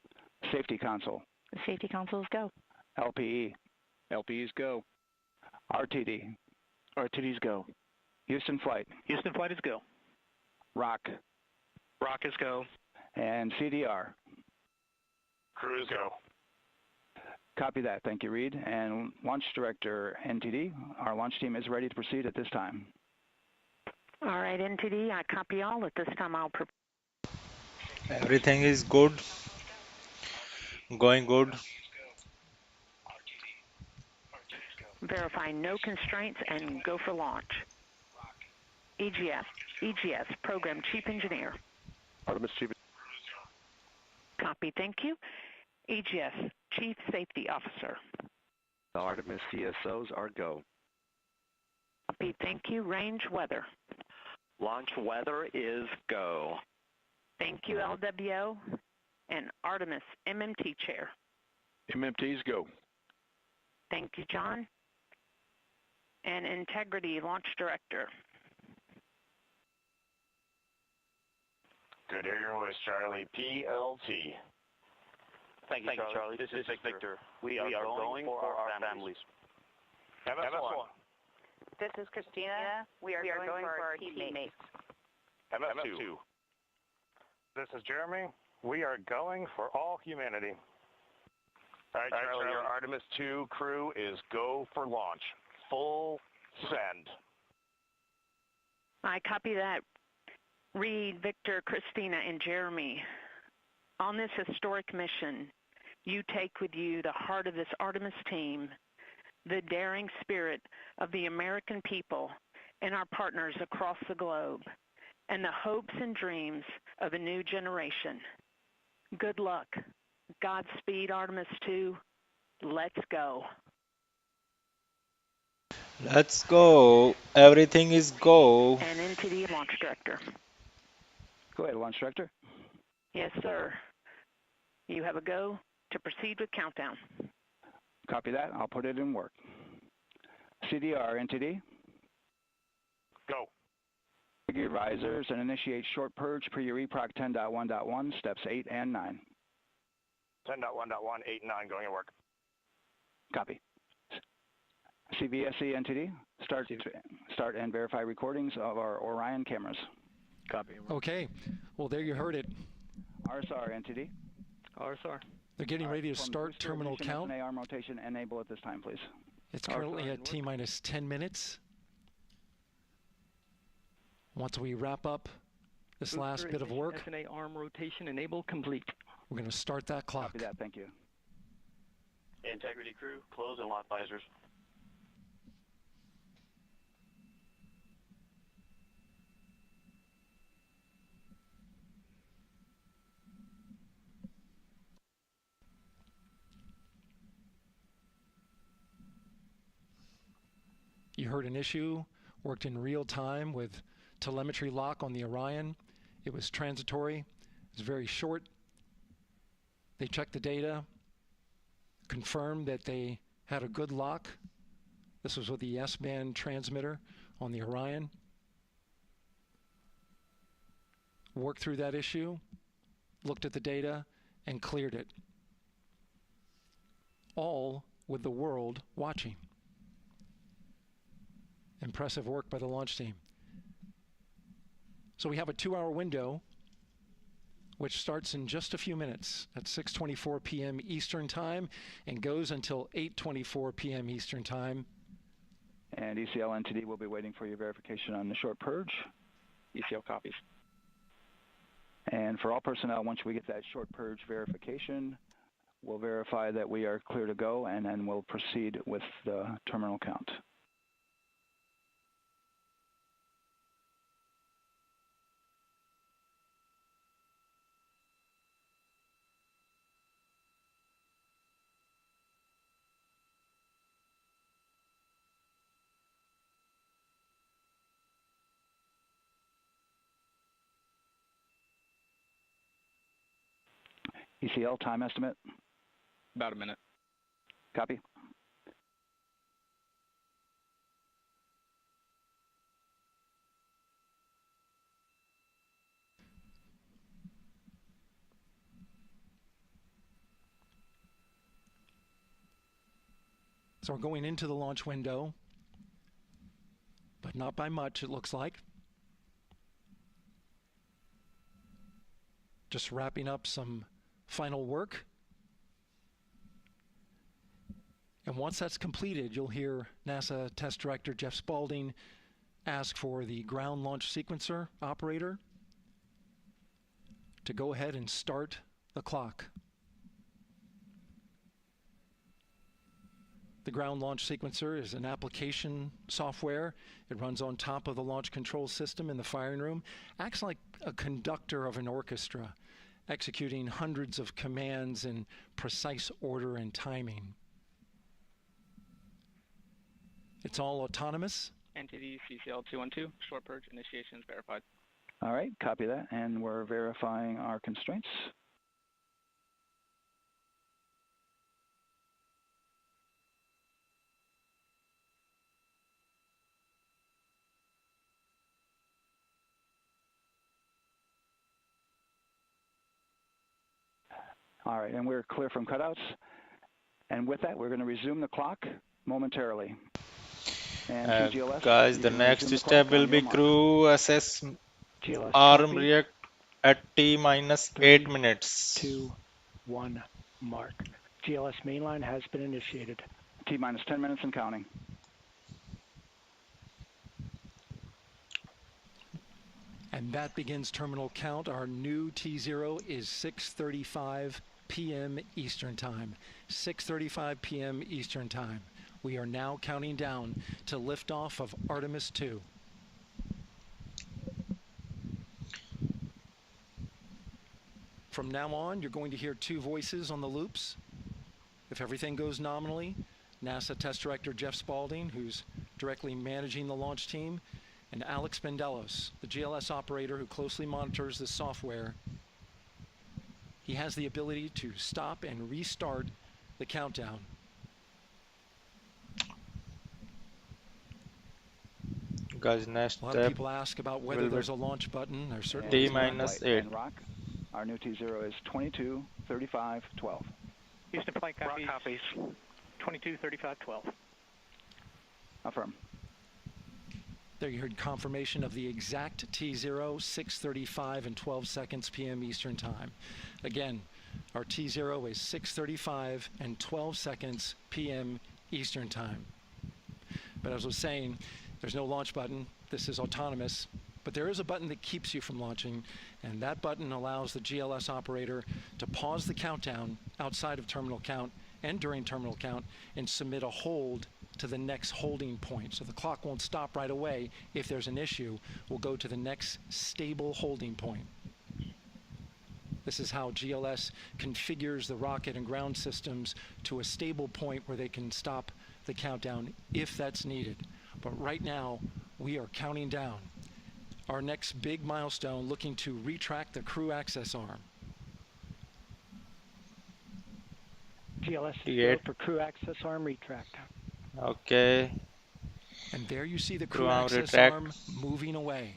Safety Console.
The Safety Console is go.
LPE.
LPE's go.
RTD.
RTD's go.
Houston Flight.
Houston Flight is go.
ROC.
ROC is go.
And CDR.
Crew is go.
Copy that. Thank you, Reid. And Launch Director NTD, our launch team is ready to proceed at this time.
All right, NTD, I copy all. At this time, I'll prepare.
Everything is good. Going good.
Verify no constraints and go for launch. EGS, Program Chief Engineer.
Artemis Chief.
Copy, thank you. EGS, Chief Safety Officer.
The Artemis CSOs are go.
Copy, thank you. Range weather.
Launch weather is go.
Thank you, LWO. And Artemis MMT Chair.
MMT's go.
Thank you, John. And Integrity Launch Director.
Good to hear your voice, Charlie. PLT.
Thank you, Charlie. This is Victor. We are going for our families.
MS1.
This is Christina. We are going for our teammates.
MS2.
This is Jeremy. We are going for all humanity.
All right, Charlie, your Artemis II crew is go for launch. Full send.
I copy that. Reid, Victor, Christina, and Jeremy. On this historic mission, you take with you the heart of this Artemis team, the daring spirit of the American people and our partners across the globe, and the hopes and dreams of a new generation. Good luck. Godspeed, Artemis II. Let's go.
Let's go. Everything is go.
And NTD Launch Director.
Go ahead, Launch Director.
Yes, sir. You have a go to proceed with countdown.
Copy that. I'll put it in work. CDR NTD.
Go.
Your risers and initiate short purge per your EPROC 10.1.1, steps 8 and 9.
10.1.1, 8 and 9 going to work.
Copy. CVSC NTD, start and verify recordings of our Orion cameras.
Copy.
Okay. Well, there you heard it.
RSR NTD.
RSR.
They're getting ready to start terminal count.
arm rotation enable at this time, please.
It's currently at T-minus 10 minutes. Once we wrap up this last bit of work,
SNA arm rotation enable complete.
we're going to start that clock.
Copy that. Thank you.
Integrity crew, close and lock visors.
You heard an issue, worked in real time with telemetry lock on the Orion. It was transitory, it was very short. They checked the data, confirmed that they had a good lock This was with the S-band transmitter on the Orion. Worked through that issue, looked at the data, and cleared it. All with the world watching. Impressive work by the launch team. So we have a 2-hour window, which starts in just a few minutes at 6:24 p.m. Eastern Time and goes until 8:24 p.m. Eastern Time.
And ECL NTD will be waiting for your verification on the short purge.
ECL copies.
And for all personnel, once we get that short purge verification, we'll verify that we are clear to go, and then we'll proceed with the terminal count. ECL time estimate?
About a minute.
Copy.
So we're going into the launch window, but not by much, it looks like. Just wrapping up some final work. And once that's completed, you'll hear NASA Test Director Jeff Spaulding ask for the ground launch sequencer operator to go ahead and start the clock. The ground launch sequencer is an application software. It runs on top of the launch control system in the firing room, acts like a conductor of an orchestra, executing hundreds of commands in precise order and timing. It's all autonomous.
NTD CCL 212, short purge initiation is verified.
All right, copy that, and we're verifying our constraints. All right, and we're clear from cutouts. And with that, we're going to resume the clock momentarily. And GLS,
guys, the next step will be crew assess
GLS
arm
copy.
react at T-8 minutes.
2, 1, mark. GLS mainline has been initiated.
T-10 minutes and counting.
And that begins terminal count. Our new T0 is 6:35 p.m. Eastern Time. 6:35 p.m. Eastern Time. We are now counting down to liftoff of Artemis II. From now on, you're going to hear two voices on the loops. If everything goes nominally, NASA Test Director Jeff Spaulding, who's directly managing the launch team, and Alex Bendelos, the GLS operator who closely monitors the software. He has the ability to stop and restart the countdown.
Guys, next
A lot of
step
people ask about whether there's a launch button. There's certainly
T-8.
And rock, our new T0 is 22:35:12.
Houston flight copies. Rock copies. 22:35:12.
Affirm.
There you heard confirmation of the exact T0, 6:35 and 12 seconds p.m. Eastern Time. Again, our T0 is 6:35 and 12 seconds p.m. Eastern Time. But as I was saying, there's no launch button. This is autonomous. But there is a button that keeps you from launching, and that button allows the GLS operator to pause the countdown outside of terminal count and during terminal count and submit a hold to the next holding point. So the clock won't stop right away. If there's an issue, we'll go to the next stable holding point. This is how GLS configures the rocket and ground systems to a stable point where they can stop the countdown if that's needed. But right now, we are counting down. Our next big milestone, looking to retract the crew access arm.
GLS
T8.
for crew access arm retract.
Okay,
And there you see the crew
Crew arm
access
retract.
arm moving away.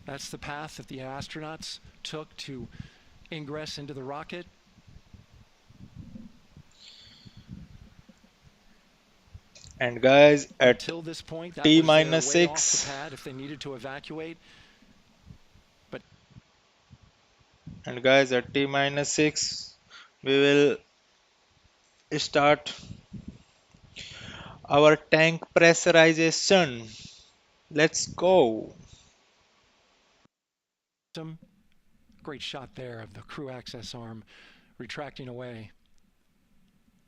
That's the path that the astronauts took to ingress into the rocket.
And guys, at
Until this point, that
T
was their
minus
way off
6.
the pad if they needed to evacuate. But
And guys, at T minus 6, we will start our tank pressurization. Let's go.
great shot there of the crew access arm retracting away.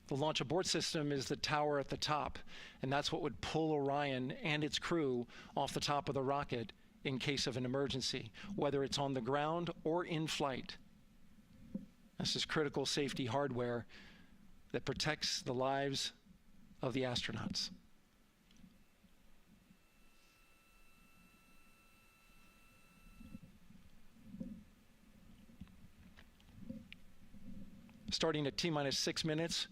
The launch abort system is the tower at the top, and that's what would pull Orion and its crew off the top of the rocket in case of an emergency, whether it's on the ground or in flight. This is critical safety hardware that protects the lives of the astronauts. Starting at T-minus 6 minutes,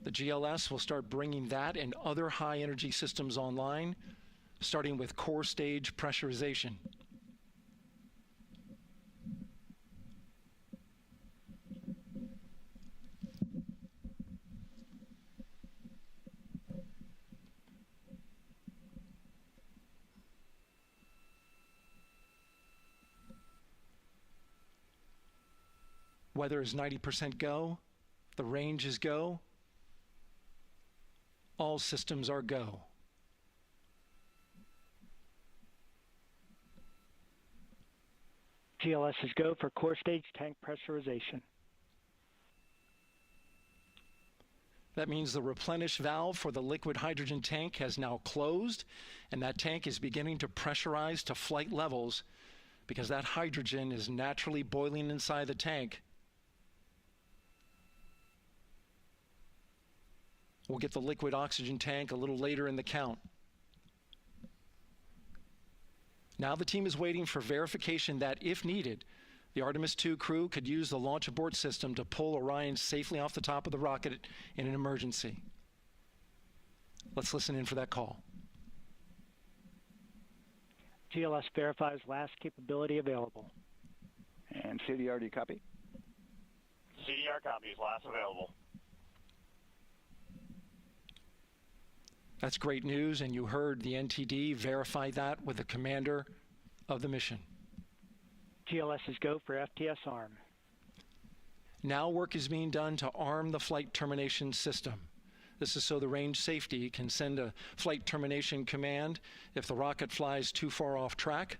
the GLS will start bringing that and other high-energy systems online, starting with core stage pressurization. Weather is 90% go, the range is go, all systems are go.
GLS is go for core stage tank pressurization.
That means the replenish valve for the liquid hydrogen tank has now closed, and that tank is beginning to pressurize to flight levels because that hydrogen is naturally boiling inside the tank. We'll get the liquid oxygen tank a little later in the count. Now the team is waiting for verification that, if needed, the Artemis II crew could use the launch abort system to pull Orion safely off the top of the rocket in an emergency. Let's listen in for that call.
GLS verifies last capability available.
And CDR, do you copy?
CDR copies, last available.
That's great news, and you heard the NTD verify that with the commander of the mission.
GLS is go for FTS arm.
Now work is being done to arm the flight termination system. This is so the range safety can send a flight termination command if the rocket flies too far off track.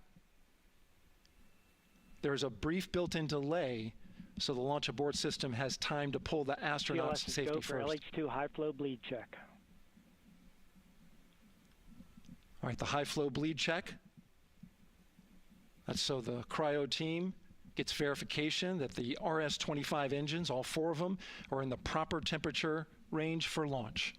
There's a brief built-in delay so the launch abort system has time to pull the astronauts to safety
GLS is go for
first.
LH2 high flow bleed check.
All right, the high flow bleed check. That's so the cryo team gets verification that the RS-25 engines, all 4 of them, are in the proper temperature range for launch.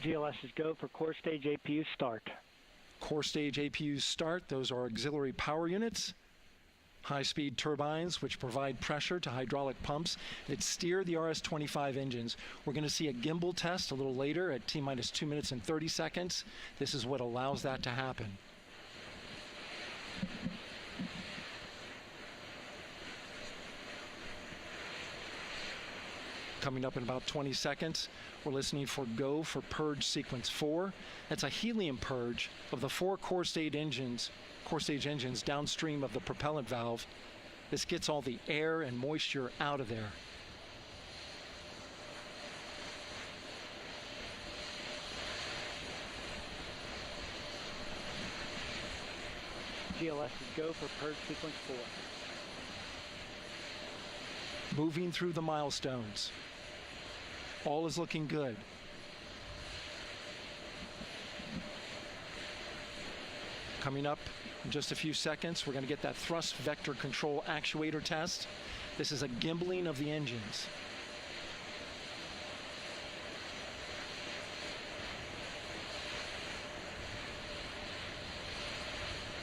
GLS is go for core stage APU start.
Core stage APUs start. Those are auxiliary power units, high-speed turbines which provide pressure to hydraulic pumps that steer the RS-25 engines. We're going to see a gimbal test a little later at T-minus 2 minutes and 30 seconds. This is what allows that to happen. Coming up in about 20 seconds, we're listening for go for purge sequence 4. That's a helium purge of the 4 core stage engines downstream of the propellant valve. This gets all the air and moisture out of there.
GLS is go for purge sequence 4.
Moving through the milestones. All is looking good. Coming up in just a few seconds, we're going to get that thrust vector control actuator test. This is a gimbaling of the engines.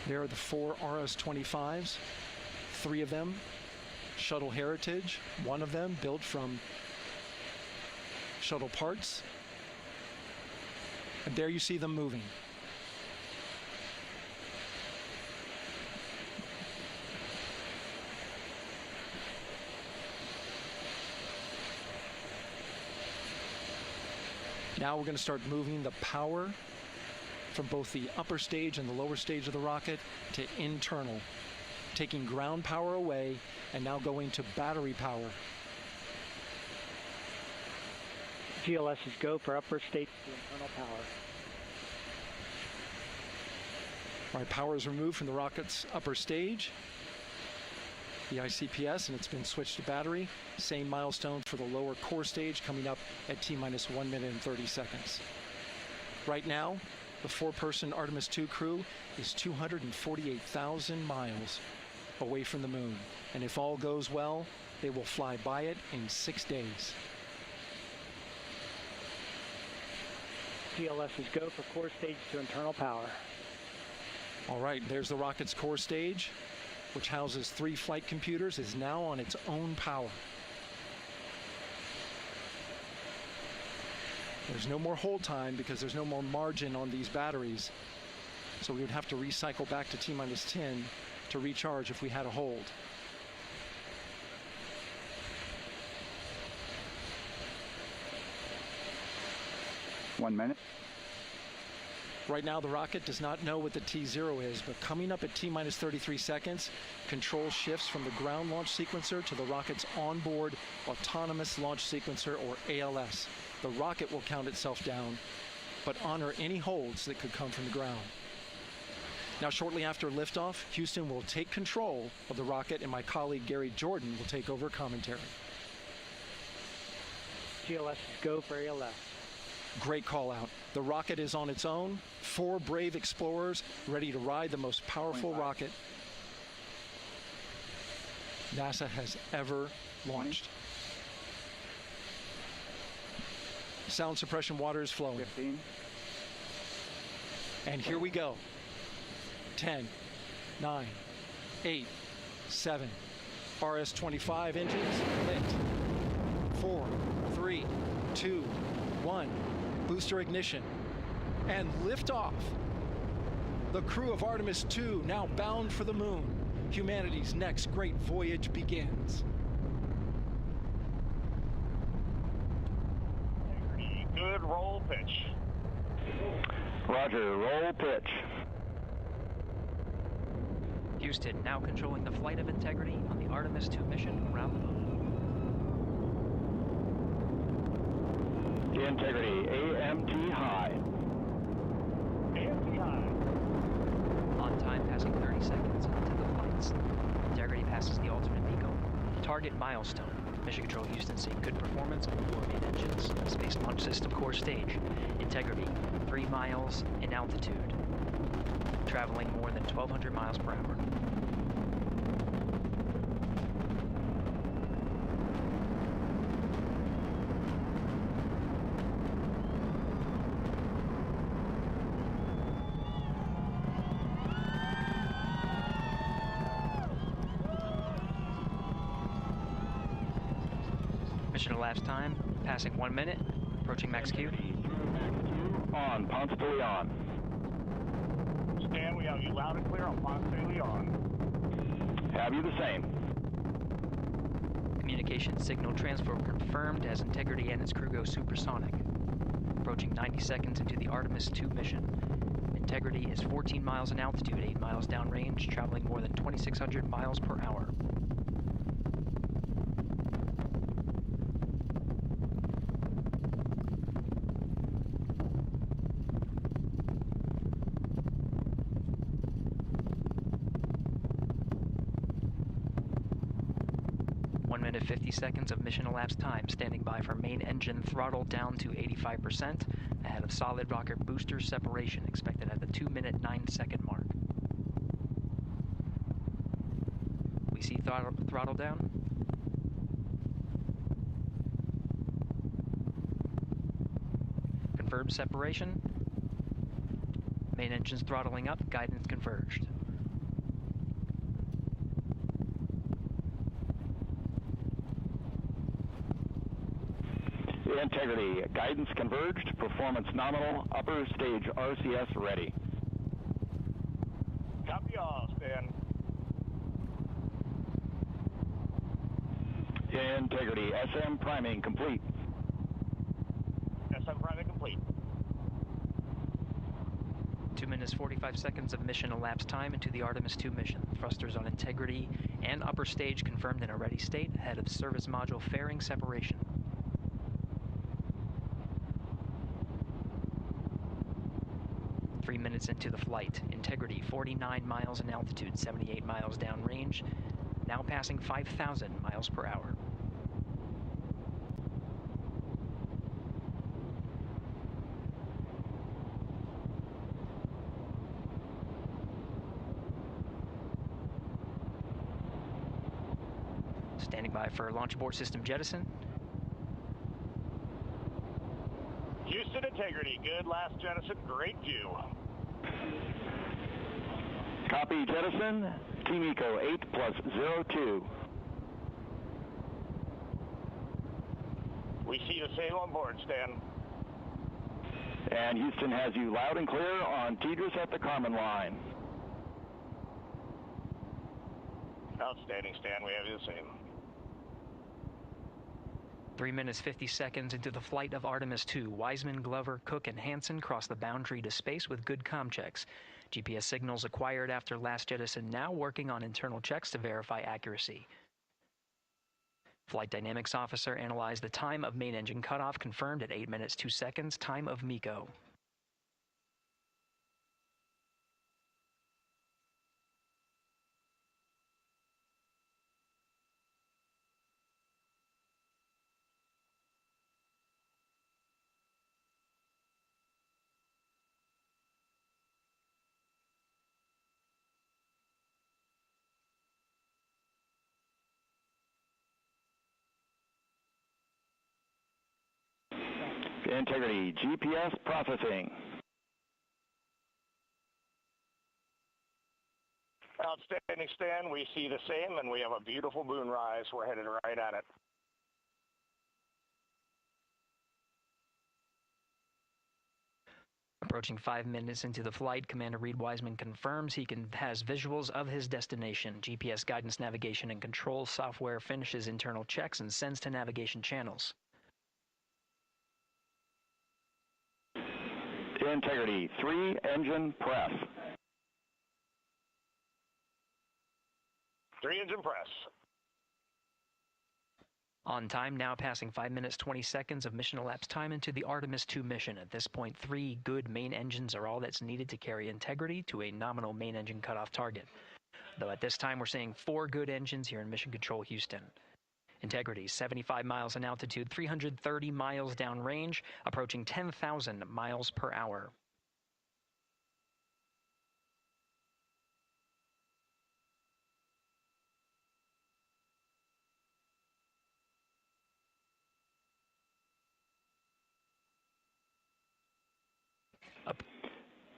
There are the 4 RS-25s, 3 of them shuttle heritage, 1 of them built from shuttle parts. And there you see them moving. Now we're going to start moving the power from both the upper stage and the lower stage of the rocket to internal, taking ground power away and now going to battery power.
GLS is go for upper stage to internal power.
All right, power is removed from the rocket's upper stage, the ICPS, and it's been switched to battery. Same milestone for the lower core stage coming up at T-minus 1 minute and 30 seconds. Right now, the 4-person Artemis II crew is 248,000 miles away from the moon. And if all goes well, they will fly by it in 6 days.
GLS is go for core stage to internal power.
All right, there's the rocket's core stage, which houses 3 flight computers, is now on its own power. There's no more hold time because there's no more margin on these batteries. So we would have to recycle back to T-minus 10 to recharge if we had a hold.
One minute.
Right now, the rocket does not know what the T0 is, but coming up at T-minus 33 seconds, control shifts from the ground launch sequencer to the rocket's onboard autonomous launch sequencer, or ALS. The rocket will count itself down, but honor any holds that could come from the ground. Now, shortly after liftoff, Houston will take control of the rocket, and my colleague Gary Jordan will take over commentary.
GLS is go for ALS.
Great call out. The rocket is on its own. 4 brave explorers ready to ride the most powerful rocket NASA has ever launched. Sound suppression water is flowing.
15.
And here we go. 10, 9, 8, 7. RS-25 engines lit. 4, 3, 2, 1. Booster ignition. And liftoff. The crew of Artemis II now bound for the moon. Humanity's next great voyage begins.
Good roll pitch.
Roger, roll pitch.
Houston now controlling the flight of Integrity on the Artemis II mission around the moon.
Integrity, AMT high.
AMT high.
On time passing 30 seconds into the flights. Integrity passes the alternate MECO. Target milestone. Mission Control Houston seeing good performance on the 4 main engines. Space Launch System core stage. Integrity, 3 miles in altitude. Traveling more than 1,200 miles per hour. Mission elapsed time, passing 1 minute, approaching max Q.
On, Ponce de Leon.
Stan, we have you loud and clear on Ponce de Leon.
Have you the same.
Communication signal transfer confirmed as Integrity and its crew go supersonic. Approaching 90 seconds into the Artemis II mission. Integrity is 14 miles in altitude, 8 miles downrange, traveling more than 2,600 miles per hour. Minute 50 seconds of mission elapsed time, standing by for main engine throttle down to 85%, ahead of solid rocket booster separation expected at the 2 minute 9 second mark. throttle down. Confirmed separation. Main engines throttling up, guidance converged.
Integrity, guidance converged, performance nominal, upper stage RCS ready.
Copy all, Stan.
Integrity, SM priming complete.
SM priming complete.
2 minutes 45 seconds of mission elapsed time into the Artemis II mission. Thrusters on Integrity and upper stage confirmed in a ready state ahead of service module fairing separation. Minutes into the flight. Integrity 49 miles in altitude, 78 miles downrange, now passing 5,000 miles per hour. Standing by for launch abort system jettison.
Houston Integrity, good last jettison, great view.
Copy jettison, Team Eco 8+02.
We see the same on board, Stan.
And Houston has you loud and clear on TDRS at the Kármán line.
Outstanding, Stan, we have you the same.
3 minutes 50 seconds into the flight of Artemis II, Wiseman, Glover, Cook, and Hansen cross the boundary to space with good comm checks. GPS signals acquired after last jettison now working on internal checks to verify accuracy. Flight Dynamics Officer analyzed the time of main engine cutoff, confirmed at 8 minutes 2 seconds, time of MECO.
Integrity, GPS processing.
Outstanding, Stan. We see the same, and we have a beautiful moonrise. We're headed right at it.
Approaching 5 minutes into the flight, Commander Reid Wiseman confirms he has visuals of his destination. GPS guidance, navigation, and control software finishes internal checks and sends to navigation channels.
Integrity, 3 engine press.
3 engine press.
On time, now passing 5 minutes 20 seconds of mission elapsed time into the Artemis II mission. At this point, 3 good main engines are all that's needed to carry Integrity to a nominal main engine cutoff target. Though at this time, we're seeing 4 good engines here in Mission Control Houston. Integrity, 75 miles in altitude, 330 miles downrange, approaching 10,000 miles per hour.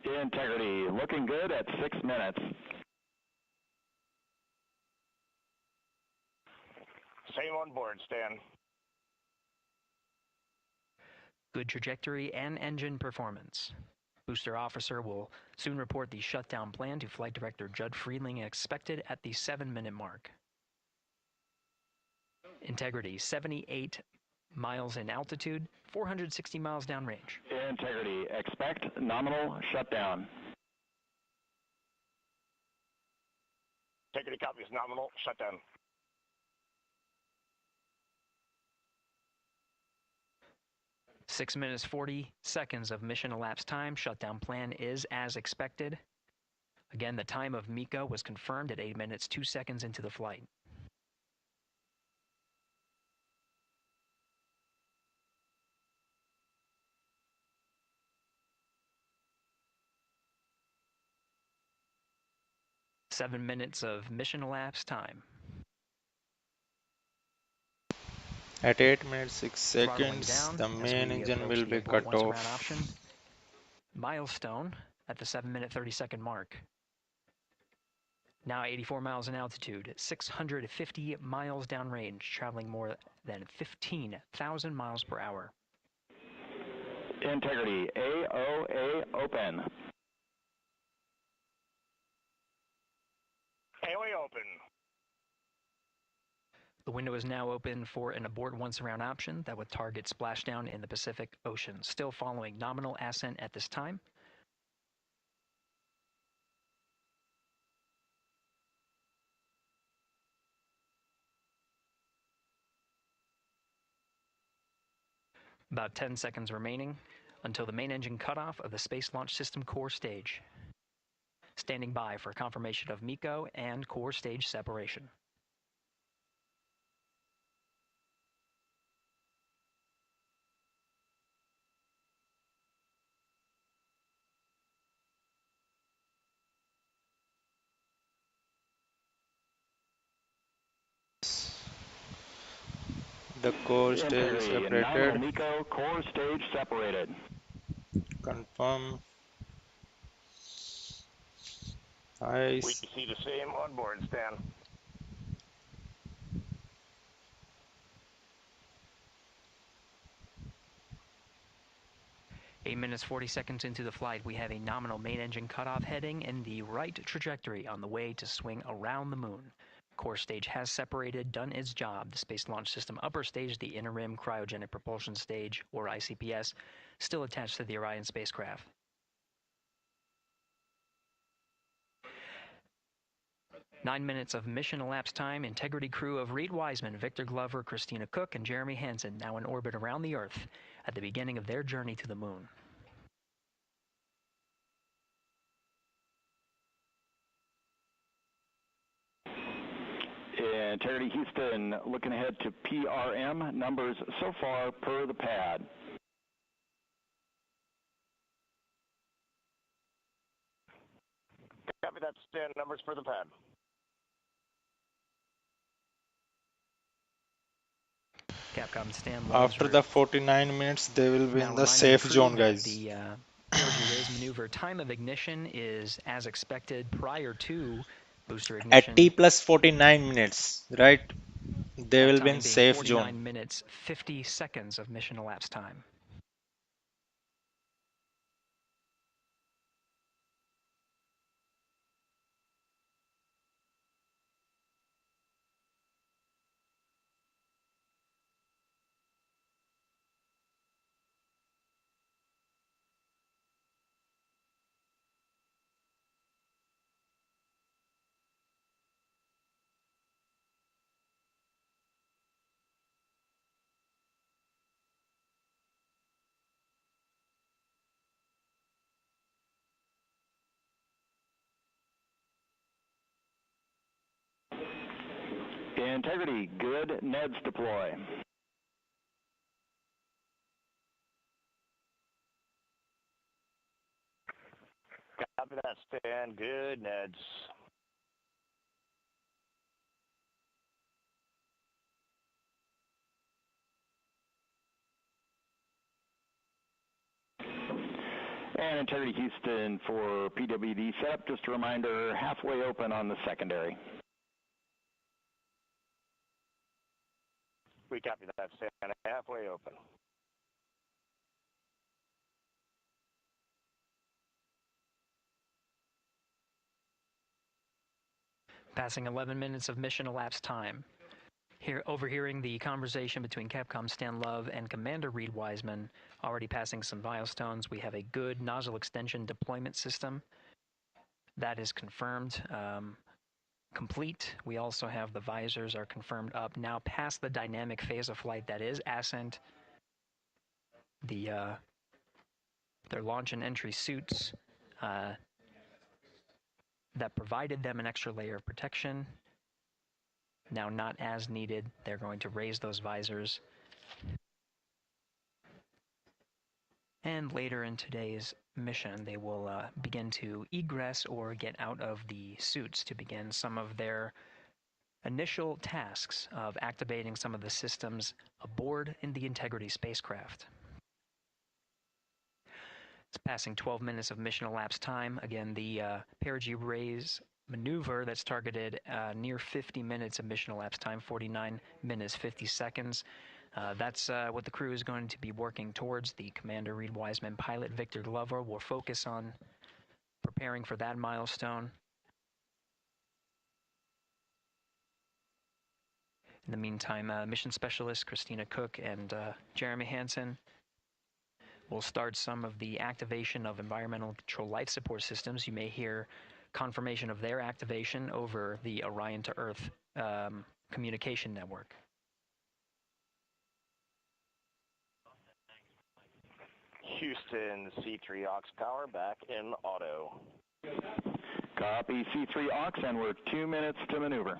Integrity, looking good at 6 minutes.
Same on board, Stan.
Good trajectory and engine performance. Booster officer will soon report the shutdown plan to Flight Director Judd Friedling, expected at the 7-minute mark. Integrity, 78 miles in altitude, 460 miles downrange.
Integrity, expect nominal shutdown.
Integrity copies, nominal shutdown.
Six minutes 40 seconds of mission elapsed time. Shutdown plan is as expected. Again, the time of MECO was confirmed at 8 minutes 2 seconds into the flight. Seven minutes of mission elapsed time.
At 8 minutes 6
Throttling
seconds,
down
the
as
main
we
engine
approach
will
the
be
abort
cut
once around option.
off.
Milestone at the 7-minute 30-second mark. Now 84 miles in altitude, 650 miles downrange, traveling more than 15,000 miles per hour.
Integrity, AOA open.
AOA open.
The window is now open for an abort once around option that would target splashdown in the Pacific Ocean. Still following nominal ascent at this time. About 10 seconds remaining until the main engine cutoff of the Space Launch System core stage. Standing by for confirmation of MECO and core stage separation.
The core stage is
Integrity,
separated.
nominal MECO, core stage separated.
Confirm.
We
Nice.
see the same on board, Stan.
Eight minutes 40 seconds into the flight, we have a nominal main engine cutoff heading in the right trajectory on the way to swing around the moon. Core stage has separated, done its job. The Space Launch System upper stage, the interim cryogenic propulsion stage, or ICPS, still attached to the Orion spacecraft. Nine minutes of mission elapsed time. Integrity crew of Reid, Wiseman, Victor Glover, Christina Koch, and Jeremy Hansen now in orbit around the Earth at the beginning of their journey to the moon.
Integrity Houston, looking ahead to PRM numbers so far per the pad.
Copy that, Stan. Numbers for the pad.
Capcom Stan.
After the 49 minutes, they will be in the safe zone, guys.
The energy raise maneuver time of ignition is as expected prior to booster ignition.
At T plus 49 minutes, right? They will be in safe
49
zone.
minutes, 50 seconds of mission elapsed time.
Integrity, good. NEDS deploy.
Copy that, Stan. Good, Neds.
And Integrity Houston for PWD setup. Just a reminder, halfway open on the secondary.
We copy that, Stan. Halfway open.
Passing 11 minutes of mission elapsed time. Here, overhearing the conversation between Capcom Stan Love and Commander Reid Wiseman, already passing some milestones. We have a good nozzle extension deployment system. That is confirmed, complete. We also have the visors are confirmed up. Now past the dynamic phase of flight, that is ascent. Their launch and entry suits that provided them an extra layer of protection. Now not as needed. They're going to raise those visors. And later in today's mission, they will begin to egress or get out of the suits to begin some of their initial tasks of activating some of the systems aboard in the Integrity spacecraft. It's passing 12 minutes of mission elapsed time. Again, the perigee raise maneuver that's targeted near 50 minutes of mission elapsed time, 49 minutes, 50 seconds. That's what the crew is going to be working towards. The Commander Reid Wiseman, pilot Victor Glover will focus on preparing for that milestone. In the meantime, mission specialist Christina Koch and Jeremy Hansen will start some of the activation of environmental control life support systems. You may hear confirmation of their activation over the Orion to Earth communication network.
Houston, C3 aux power back in auto.
Copy C3 aux, and we're 2 minutes to maneuver.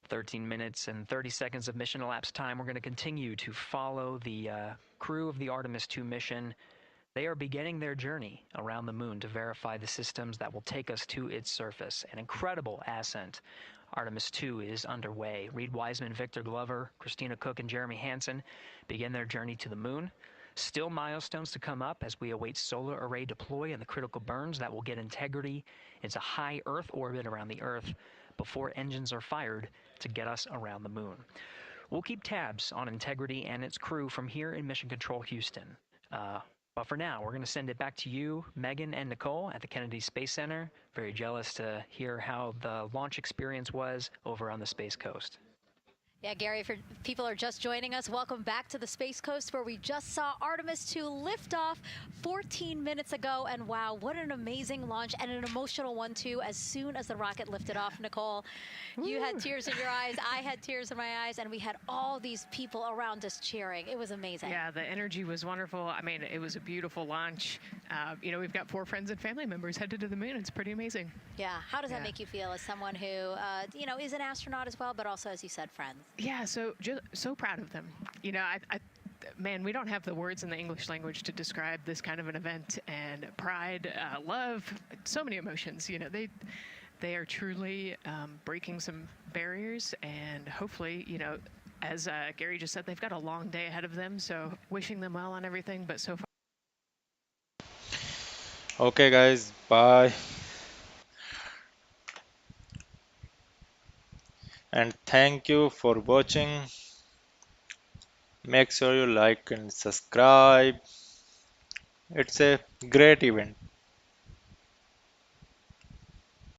"13 minutes and 30 seconds of mission elapsed time. We're going to continue to follow the crew of the Artemis II mission. They are beginning their journey around the moon to verify the systems that will take us to its surface. An incredible ascent. Artemis II is underway. Reid Wiseman, Victor Glover, Christina Koch, and Jeremy Hansen begin their journey to the moon. Still milestones to come up as we await solar array deploy and the critical burns that will get Integrity into high Earth orbit around the Earth before engines are fired to get us around the moon. We'll keep tabs on Integrity and its crew from here in Mission Control Houston. But for now, we're going to send it back to you, Megan and Nicole at the Kennedy Space Center. Very jealous to hear how the launch experience was over on the Space Coast.
Yeah, Gary, if people are just joining us, welcome back to the Space Coast, where we just saw Artemis II lift off 14 minutes ago. And wow, what an amazing launch, and an emotional one, too. As soon as the rocket lifted off, Nicole, you had tears in your eyes, I had tears in my eyes, and we had all these people around us cheering. It was amazing.
Yeah, the energy was wonderful. I mean, it was a beautiful launch. You know, we've got 4 friends and family members headed to the moon. It's pretty amazing.
Yeah, how does that make you feel as someone who, you know, is an astronaut as well, but also, as you said, friends?
Yeah, so proud of them. You know, man, we don't have the words in the English language to describe this kind of an event, and pride, love, so many emotions. You know, they are truly breaking some barriers, and hopefully, you know, as Gary just said, they've got a long day ahead of them, so wishing them well on everything, but so far.
Okay guys, bye. And thank you for watching. Make sure you like and subscribe. It's a great event.